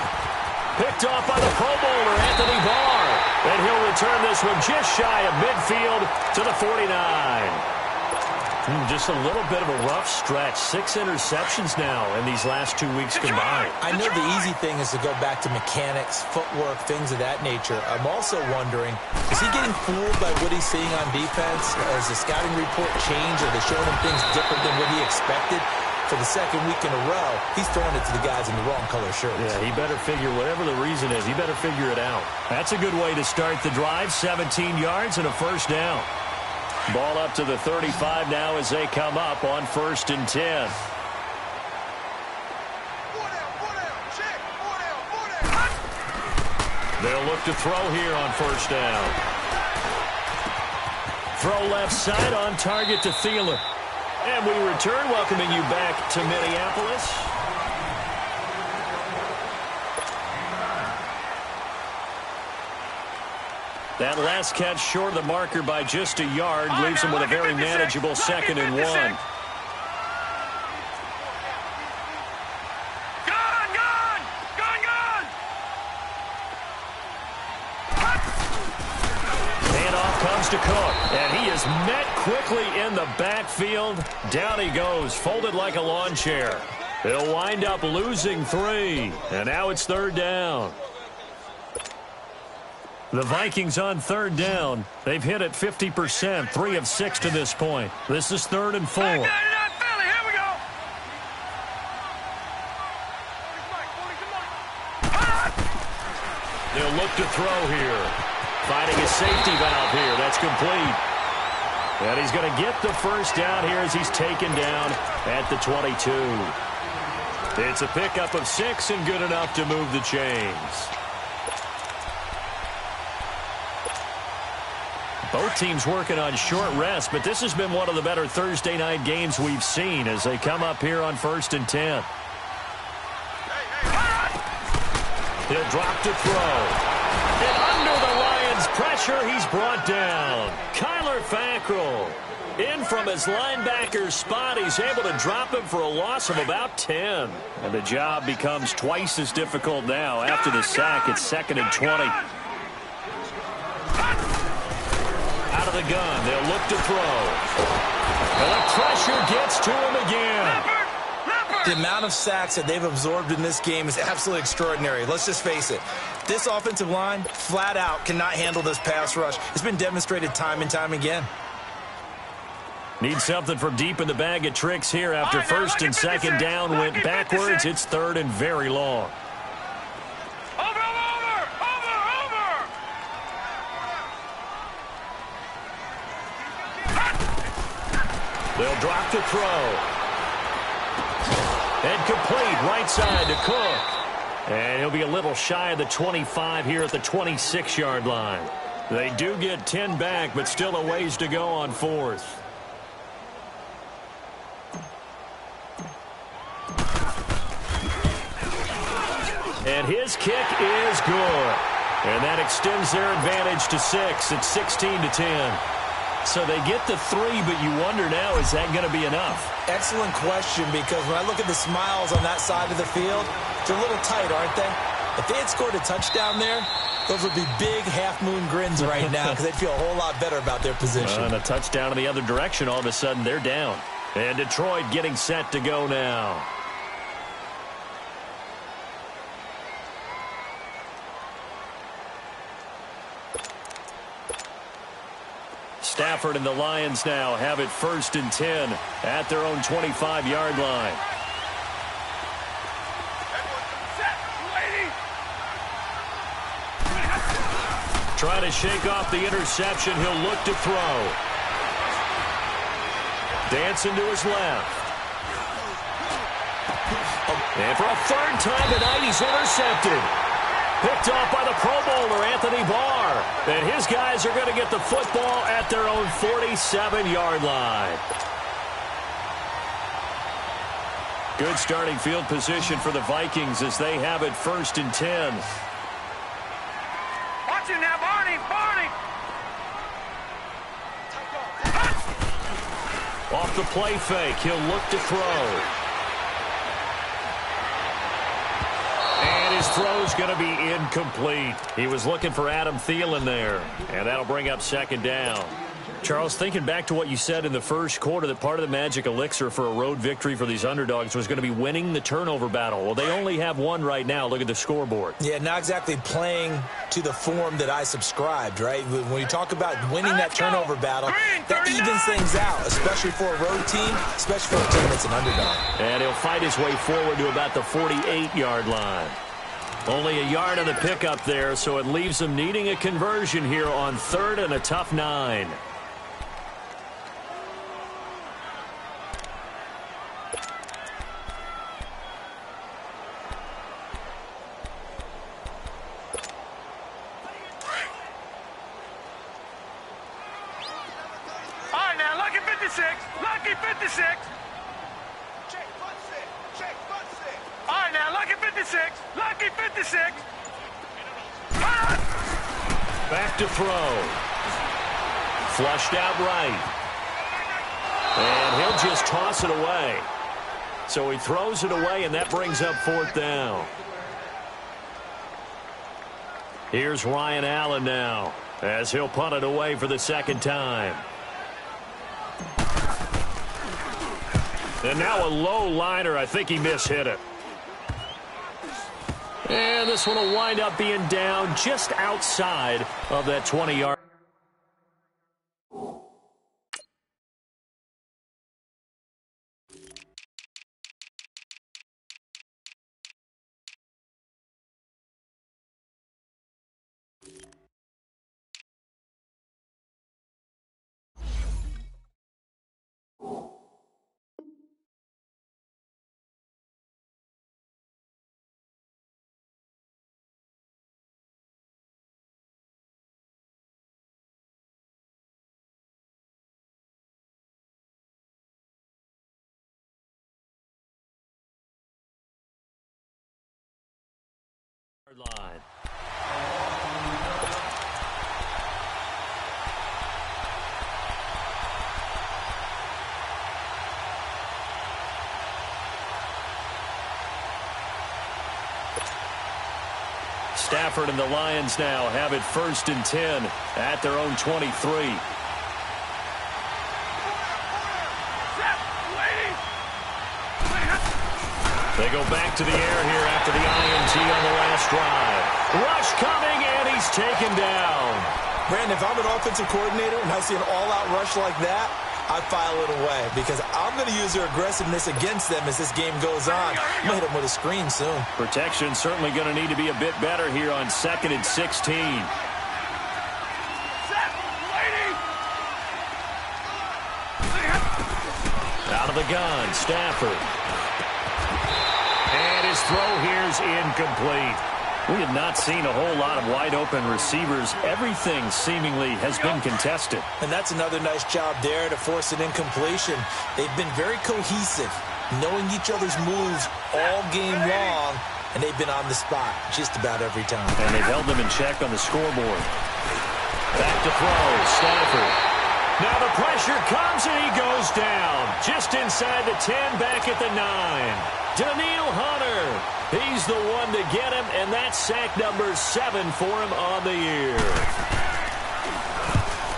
Picked off by the Pro Bowler, Anthony Barr. And he'll return this one just shy of midfield to the 49. Just a little bit of a rough stretch. 6 interceptions now in these last 2 weeks combined. I know the easy thing is to go back to mechanics, footwork, things of that nature. I'm also wondering, is he getting fooled by what he's seeing on defense? Has the scouting report changed? Are they showing him things different than what he expected? For the 2nd week in a row, he's throwing it to the guys in the wrong color shirts. Yeah, he better figure, whatever the reason is, he better figure it out. That's a good way to start the drive. 17 yards and a 1st down. Ball up to the 35 now as they come up on 1st and 10. They'll look to throw here on 1st down. Throw left side on target to Thielen. And we return, welcoming you back to Minneapolis. That last catch short of the marker by just a yard leaves him with a very manageable 2nd and 1. To Cook, and he is met quickly in the backfield. Down he goes, folded like a lawn chair. He'll wind up losing 3, and now it's 3rd down. The Vikings on 3rd down. They've hit it 50%, 3 of 6 to this point. This is 3rd and 4. Here we go. They'll look to throw here. Finding a safety valve here. That's complete. And he's going to get the 1st down here as he's taken down at the 22. It's a pickup of 6 and good enough to move the chains. Both teams working on short rest, but this has been one of the better Thursday night games we've seen as they come up here on 1st and 10. He'll drop to throw. And under the Lions' pressure, he's brought down. Kyler Fackrell in from his linebacker spot. He's able to drop him for a loss of about 10. And the job becomes twice as difficult now. After the sack, it's 2nd and 20. Out of the gun, they'll look to throw. And the pressure gets to him again. The amount of sacks that they've absorbed in this game is absolutely extraordinary. Let's just face it. This offensive line, flat out, cannot handle this pass rush. It's been demonstrated time and time again. Need something from deep in the bag of tricks here after 1st and 2nd down went backwards. It's 3rd and very long. Over. They'll drop to throw. And complete right side to Cook. And he'll be a little shy of the 25 here at the 26-yard line. They do get 10 back, but still a ways to go on 4th. And his kick is good. And that extends their advantage to 6. It's 16-10. So they get the 3, but you wonder now, is that going to be enough? Excellent question, because when I look at the smiles on that side of the field, they're a little tight, aren't they? If they had scored a touchdown there, those would be big half-moon grins right now because they'd feel a whole lot better about their position. And a touchdown in the other direction, all of a sudden they're down. And Detroit getting set to go now. Stafford and the Lions now have it 1st and 10 at their own 25-yard line. Trying to shake off the interception. He'll look to throw. Dancing to his left. And for a 3rd time tonight, he's intercepted. Picked off by the Pro Bowler, Anthony Barr. And his guys are going to get the football at their own 47-yard line. Good starting field position for the Vikings as they have it 1st and 10. Watch it now, Barney! Barney! Off the play fake, he'll look to throw. And his throw's going to be incomplete. He was looking for Adam Thielen there, and that'll bring up 2nd down. Charles, thinking back to what you said in the first quarter, that part of the magic elixir for a road victory for these underdogs was going to be winning the turnover battle. Well, they only have one right now. Look at the scoreboard. Yeah, not exactly playing to the form that I subscribed, right? When you talk about winning that turnover battle, that evens things out, especially for a road team, especially for a team that's an underdog. And he'll fight his way forward to about the 48-yard line. Only a yard on the pickup there, so it leaves them needing a conversion here on 3rd and a tough 9. Lucky 56. All right, now, Lucky 56. Lucky 56. Back to throw. Flushed out right. And he'll just toss it away. So he throws it away, and that brings up 4th down. Here's Ryan Allen now, as he'll punt it away for the 2nd time. And now a low liner. I think he mishit it. And this one will wind up being down just outside of that 20-yard. Line. Stafford and the Lions now have it 1st and 10 at their own 23. They go back to the air here after the INT on the last drive. Rush coming, and he's taken down. Brandon, if I'm an offensive coordinator and I see an all-out rush like that, I file it away because I'm going to use their aggressiveness against them as this game goes on. I'm going to hit them with a screen soon. Protection certainly going to need to be a bit better here on 2nd and 16. Out of the gun, Stafford. And his throw here is incomplete. We have not seen a whole lot of wide-open receivers. Everything seemingly has been contested. And that's another nice job there to force an incompletion. They've been very cohesive, knowing each other's moves all game long, and they've been on the spot just about every time. And they've held them in check on the scoreboard. Back to throw, Stafford. Now the pressure comes, and he goes down. Just inside the 10, back at the 9. Daniil Hunter, he's the one to get him, and that's sack number 7 for him on the year.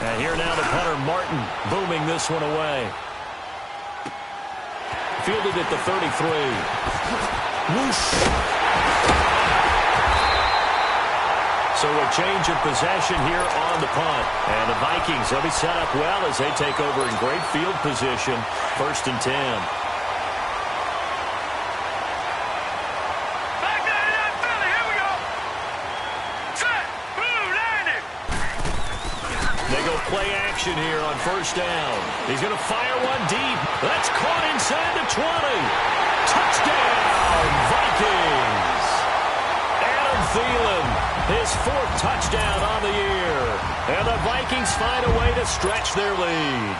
And here now the punter, Martin, booming this one away. Fielded at the 33. Whoosh. So a change of possession here on the punt. And the Vikings, they'll be set up well as they take over in great field position. 1st and 10. Play action here on 1st down. He's going to fire one deep. That's caught inside the 20. Touchdown, Vikings. Adam Thielen, his 4th touchdown on the year. And the Vikings find a way to stretch their lead.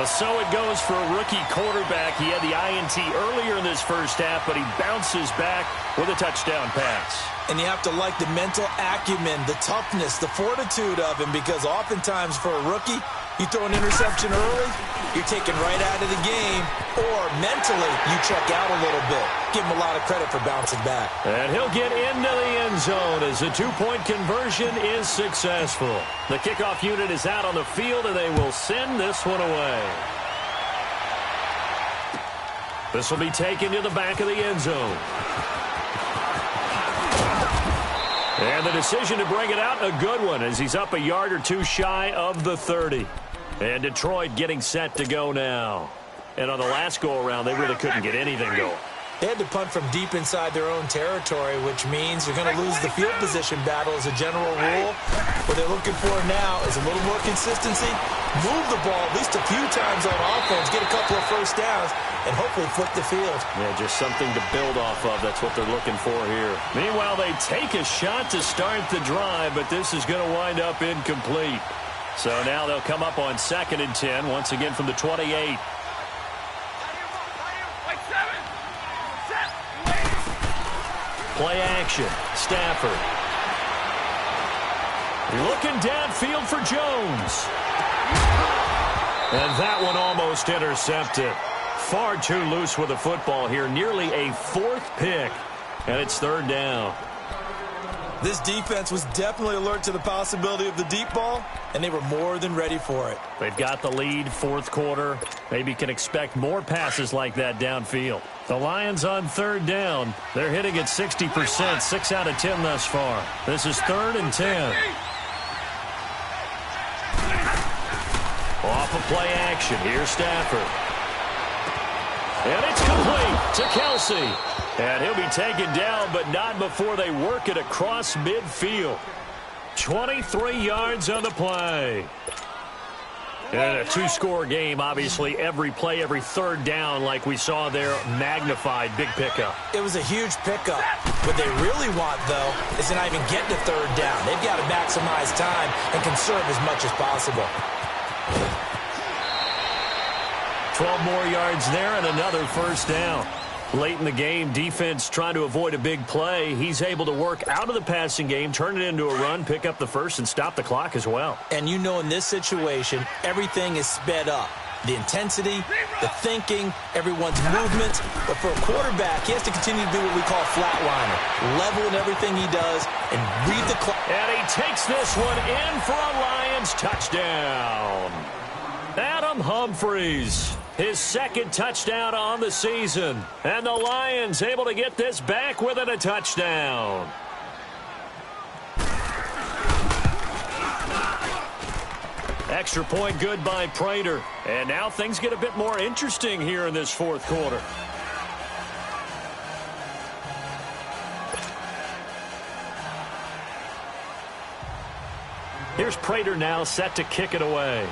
So it goes for a rookie quarterback. He had the INT earlier in this first half, but he bounces back with a touchdown pass. And you have to like the mental acumen, the toughness, the fortitude of him, because oftentimes for a rookie, you throw an interception early, you're taken right out of the game, or mentally you check out a little bit. Give him a lot of credit for bouncing back. And he'll get into the end zone as the 2-point conversion is successful. The kickoff unit is out on the field, and they will send this one away. This will be taken to the back of the end zone. And the decision to bring it out, a good one, as he's up a yard or two shy of the 30. And Detroit getting set to go now. And on the last go-around, they really couldn't get anything going. They had to punt from deep inside their own territory, which means you're going to lose the field position battle as a general rule. What they're looking for now is a little more consistency, move the ball at least a few times on offense, get a couple of 1st downs, and hopefully flip the field. Yeah, just something to build off of. That's what they're looking for here. Meanwhile, they take a shot to start the drive, but this is going to wind up incomplete. So now they'll come up on 2nd and 10, once again from the 28. Play action. Stafford. Looking downfield for Jones. And that one almost intercepted. Far too loose with the football here. Nearly a 4th pick. And it's 3rd down. This defense was definitely alert to the possibility of the deep ball, and they were more than ready for it. They've got the lead, 4th quarter. Maybe can expect more passes like that downfield. The Lions on 3rd down. They're hitting at 60%, 6 out of 10 thus far. This is 3rd and 10. Off of play action. Here's Stafford. And it's complete to Kelsey. And he'll be taken down, but not before they work it across midfield. 23 yards on the play. And a 2-score game, obviously, every play, every 3rd down, like we saw there, magnified, big pickup. It was a huge pickup. What they really want, though, is to not even get to 3rd down. They've got to maximize time and conserve as much as possible. 12 more yards there and another 1st down. Late in the game, defense trying to avoid a big play. He's able to work out of the passing game, turn it into a run, pick up the 1st, and stop the clock as well. And you know in this situation, everything is sped up. The intensity, the thinking, everyone's movement. But for a quarterback, he has to continue to do what we call flatliner. Level in everything he does and read the clock. And he takes this one in for a Lions touchdown. Adam Humphries, his 2nd touchdown on the season. And the Lions able to get this back within a touchdown. Extra point good by Prater. And now things get a bit more interesting here in this 4th quarter. Here's Prater now set to kick it away.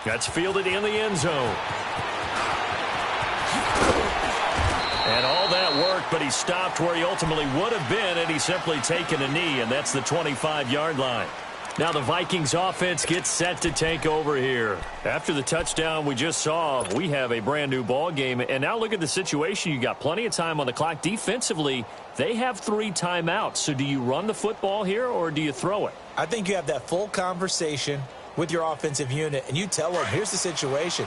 That's fielded in the end zone. And all that worked, but he stopped where he ultimately would have been had he simply taken a knee, and that's the 25-yard line. Now the Vikings offense gets set to take over here. After the touchdown we just saw, we have a brand new ball game. And now look at the situation. You got plenty of time on the clock. Defensively, they have 3 timeouts. So do you run the football here or do you throw it? I think you have that full conversation with your offensive unit, and you tell them, here's the situation.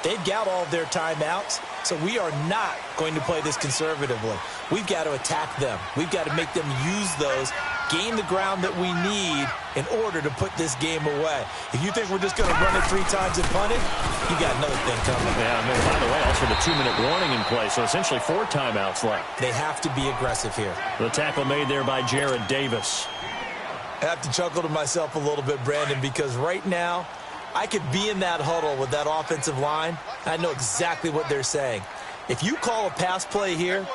They've got all of their timeouts, so we are not going to play this conservatively. We've got to attack them. We've got to make them use those, gain the ground that we need in order to put this game away. If you think we're just going to run it 3 times and punt it, you got another thing coming. Yeah, I mean, by the way, also the 2-minute warning in play, so essentially 4 timeouts left. They have to be aggressive here. The tackle made there by Jared Davis. I have to chuckle to myself a little bit, Brandon, because right now I could be in that huddle with that offensive line. I know exactly what they're saying. If you call a pass play here,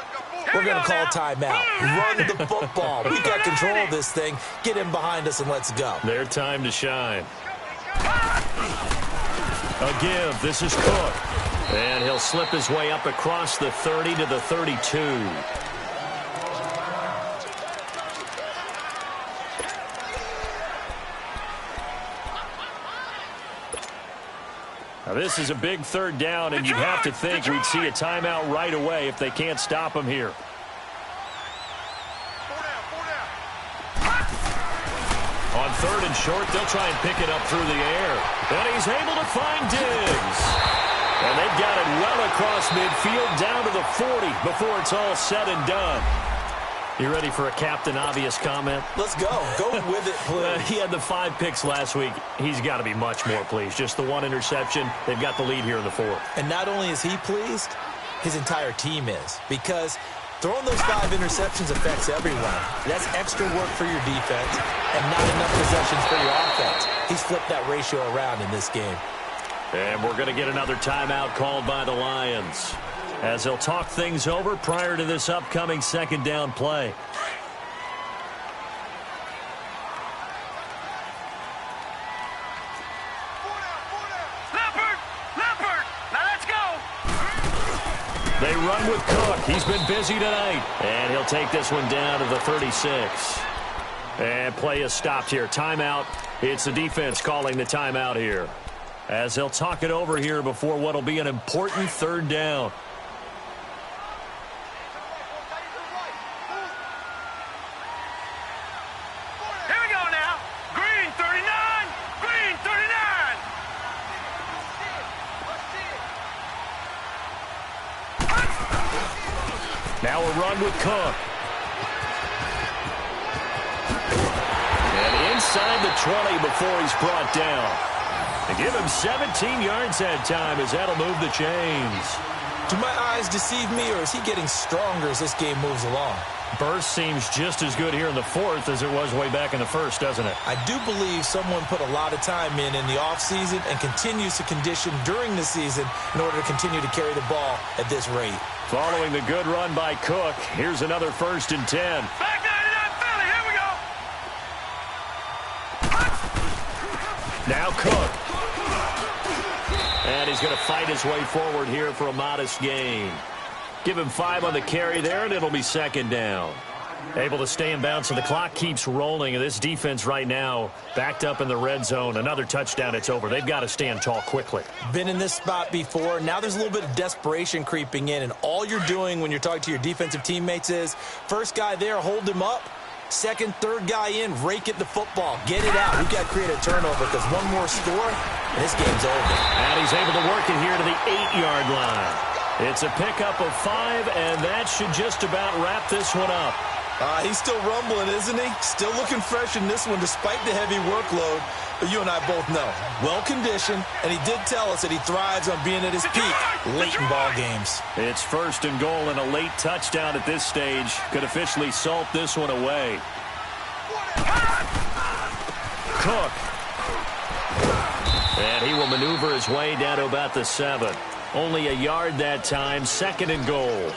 we're going to call a timeout. Run the football. We've got control of this thing. Get in behind us and let's go. Their time to shine. A give. This is Cook. And he'll slip his way up across the 30 to the 32. Now, this is a big 3rd down, and you'd have to think we'd see a timeout right away if they can't stop him here. On 3rd and short, they'll try and pick it up through the air. And he's able to find Diggs. And they've got it well across midfield down to the 40 before it's all said and done. You ready for a Captain Obvious comment? Let's go. Go with it, please. He had the 5 picks last week. He's got to be much more pleased. Just the 1 interception. They've got the lead here in the 4th. And not only is he pleased, his entire team is. Because throwing those 5 interceptions affects everyone. That's extra work for your defense and not enough possessions for your offense. He's flipped that ratio around in this game. And we're going to get another timeout called by the Lions, as they'll talk things over prior to this upcoming 2nd down play. Leopard, now let's go. They run with Cook. He's been busy tonight. And he'll take this one down to the 36. And play is stopped here. Timeout. It's the defense calling the timeout here, as they'll talk it over here before what'll be an important 3rd down. Here we go now. Green 39. Green 39. Now a run with Cook. And inside the 20 before he's brought down. And give him 17 yards that time, as that'll move the chains. Do my eyes deceive me, or is he getting stronger as this game moves along? Burst seems just as good here in the 4th as it was way back in the 1st, doesn't it? I do believe someone put a lot of time in the offseason and continues to condition during the season in order to continue to carry the ball at this rate. Following the good run by Cook, here's another 1st and 10. Back 99 Philly. Here we go. Now Cook. And he's going to fight his way forward here for a modest gain. Give him 5 on the carry there, and it'll be 2nd down. Able to stay in bounds, so the clock keeps rolling. And this defense right now backed up in the red zone. Another touchdown, it's over. They've got to stand tall quickly. Been in this spot before. Now there's a little bit of desperation creeping in, and all you're doing when you're talking to your defensive teammates is, first guy there, hold him up. 2nd, 3rd guy in, rake at the football. Get it out. We've got to create a turnover, because one more score, and this game's over. And he's able to work it here to the 8-yard line. It's a pickup of 5, and that should just about wrap this one up. He's still rumbling, isn't he? Still looking fresh in this one despite the heavy workload. But you and I both know, well-conditioned, and he did tell us that he thrives on being at his peak late in ball games. It's 1st and goal, and a late touchdown at this stage could officially salt this one away. Cook. And he will maneuver his way down to about the 7. Only a yard that time, 2nd and goal.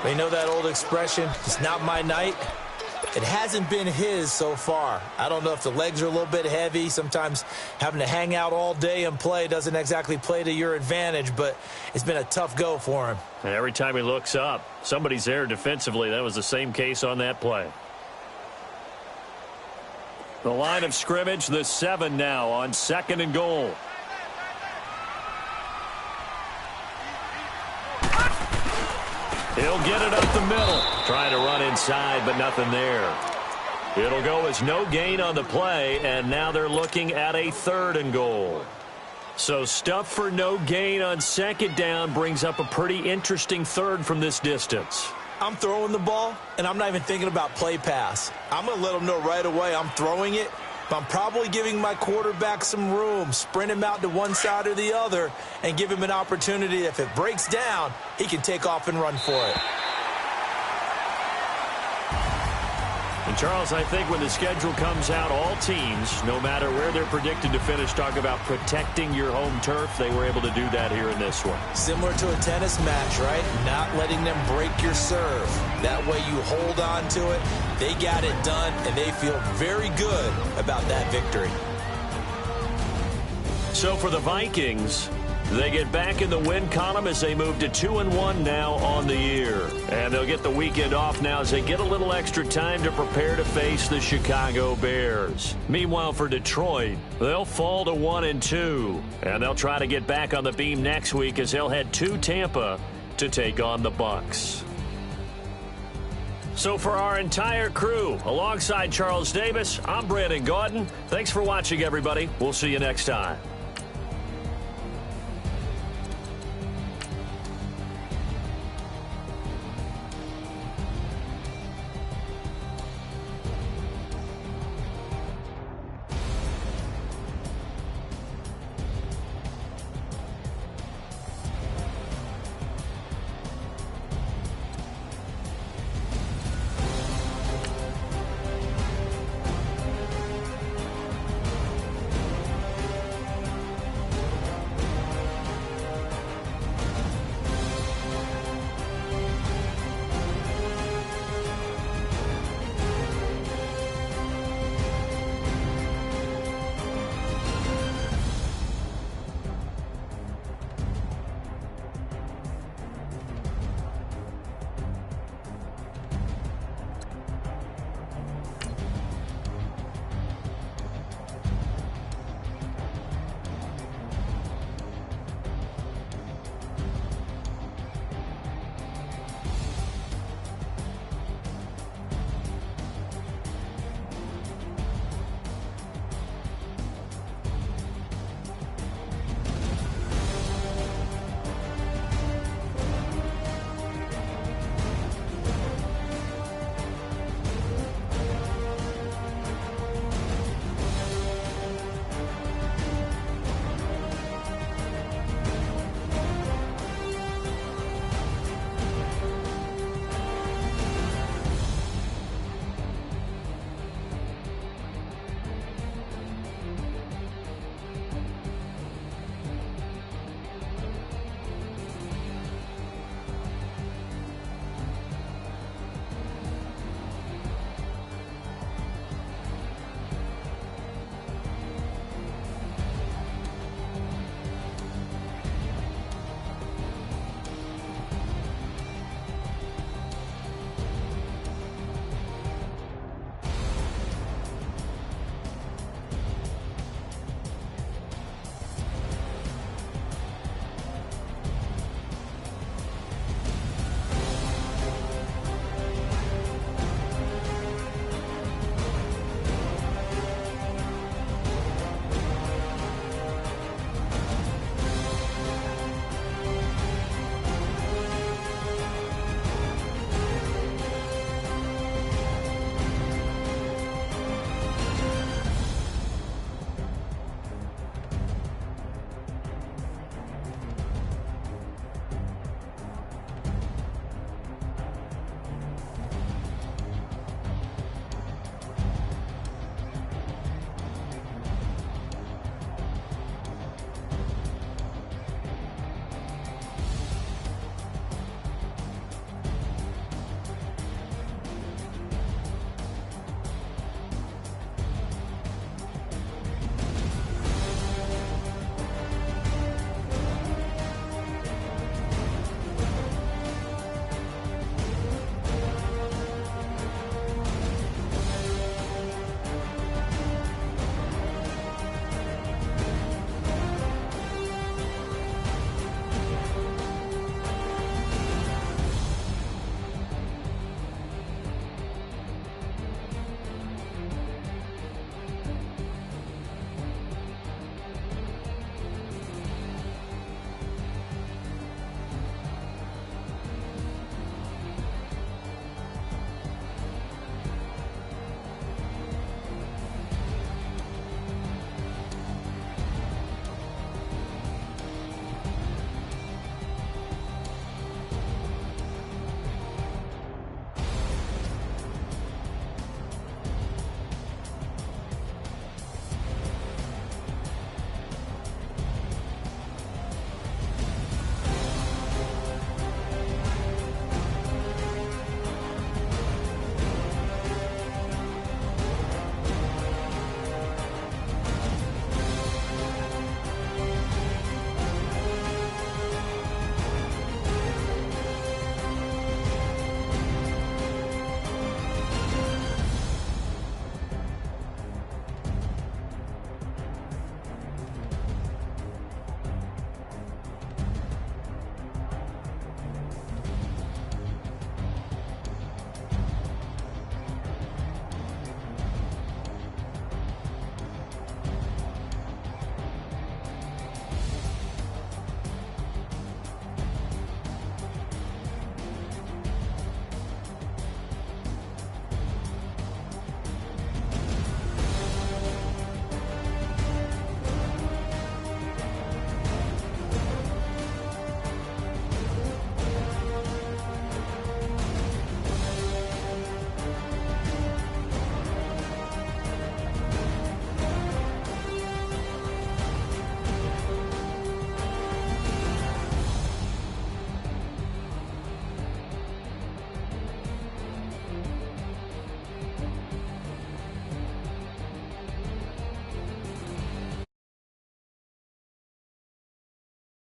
You know that old expression, it's not my night? It hasn't been his so far. I don't know if the legs are a little bit heavy. Sometimes having to hang out all day and play doesn't exactly play to your advantage, but it's been a tough go for him. And every time he looks up, somebody's there defensively. That was the same case on that play. The line of scrimmage, the 7 now on 2nd and goal. He'll get it up the middle. Trying to run inside, but nothing there. It'll go as no gain on the play, and now they're looking at a 3rd and goal. So stuff for no gain on 2nd down brings up a pretty interesting 3rd from this distance. I'm throwing the ball, and I'm not even thinking about play pass. I'm going to let them know right away I'm throwing it, but I'm probably giving my quarterback some room, sprint him out to one side or the other, and give him an opportunity. If it breaks down, he can take off and run for it. And, Charles, I think when the schedule comes out, all teams, no matter where they're predicted to finish, talk about protecting your home turf. They were able to do that here in this one. Similar to a tennis match, right? Not letting them break your serve. That way you hold on to it. They got it done, and they feel very good about that victory. So for the Vikings, they get back in the win column as they move to 2-1 now on the year. And they'll get the weekend off now as they get a little extra time to prepare to face the Chicago Bears. Meanwhile, for Detroit, they'll fall to 1-2. And they'll try to get back on the beam next week as they'll head to Tampa to take on the Bucs. So for our entire crew, alongside Charles Davis, I'm Brandon Gaudin. Thanks for watching, everybody. We'll see you next time.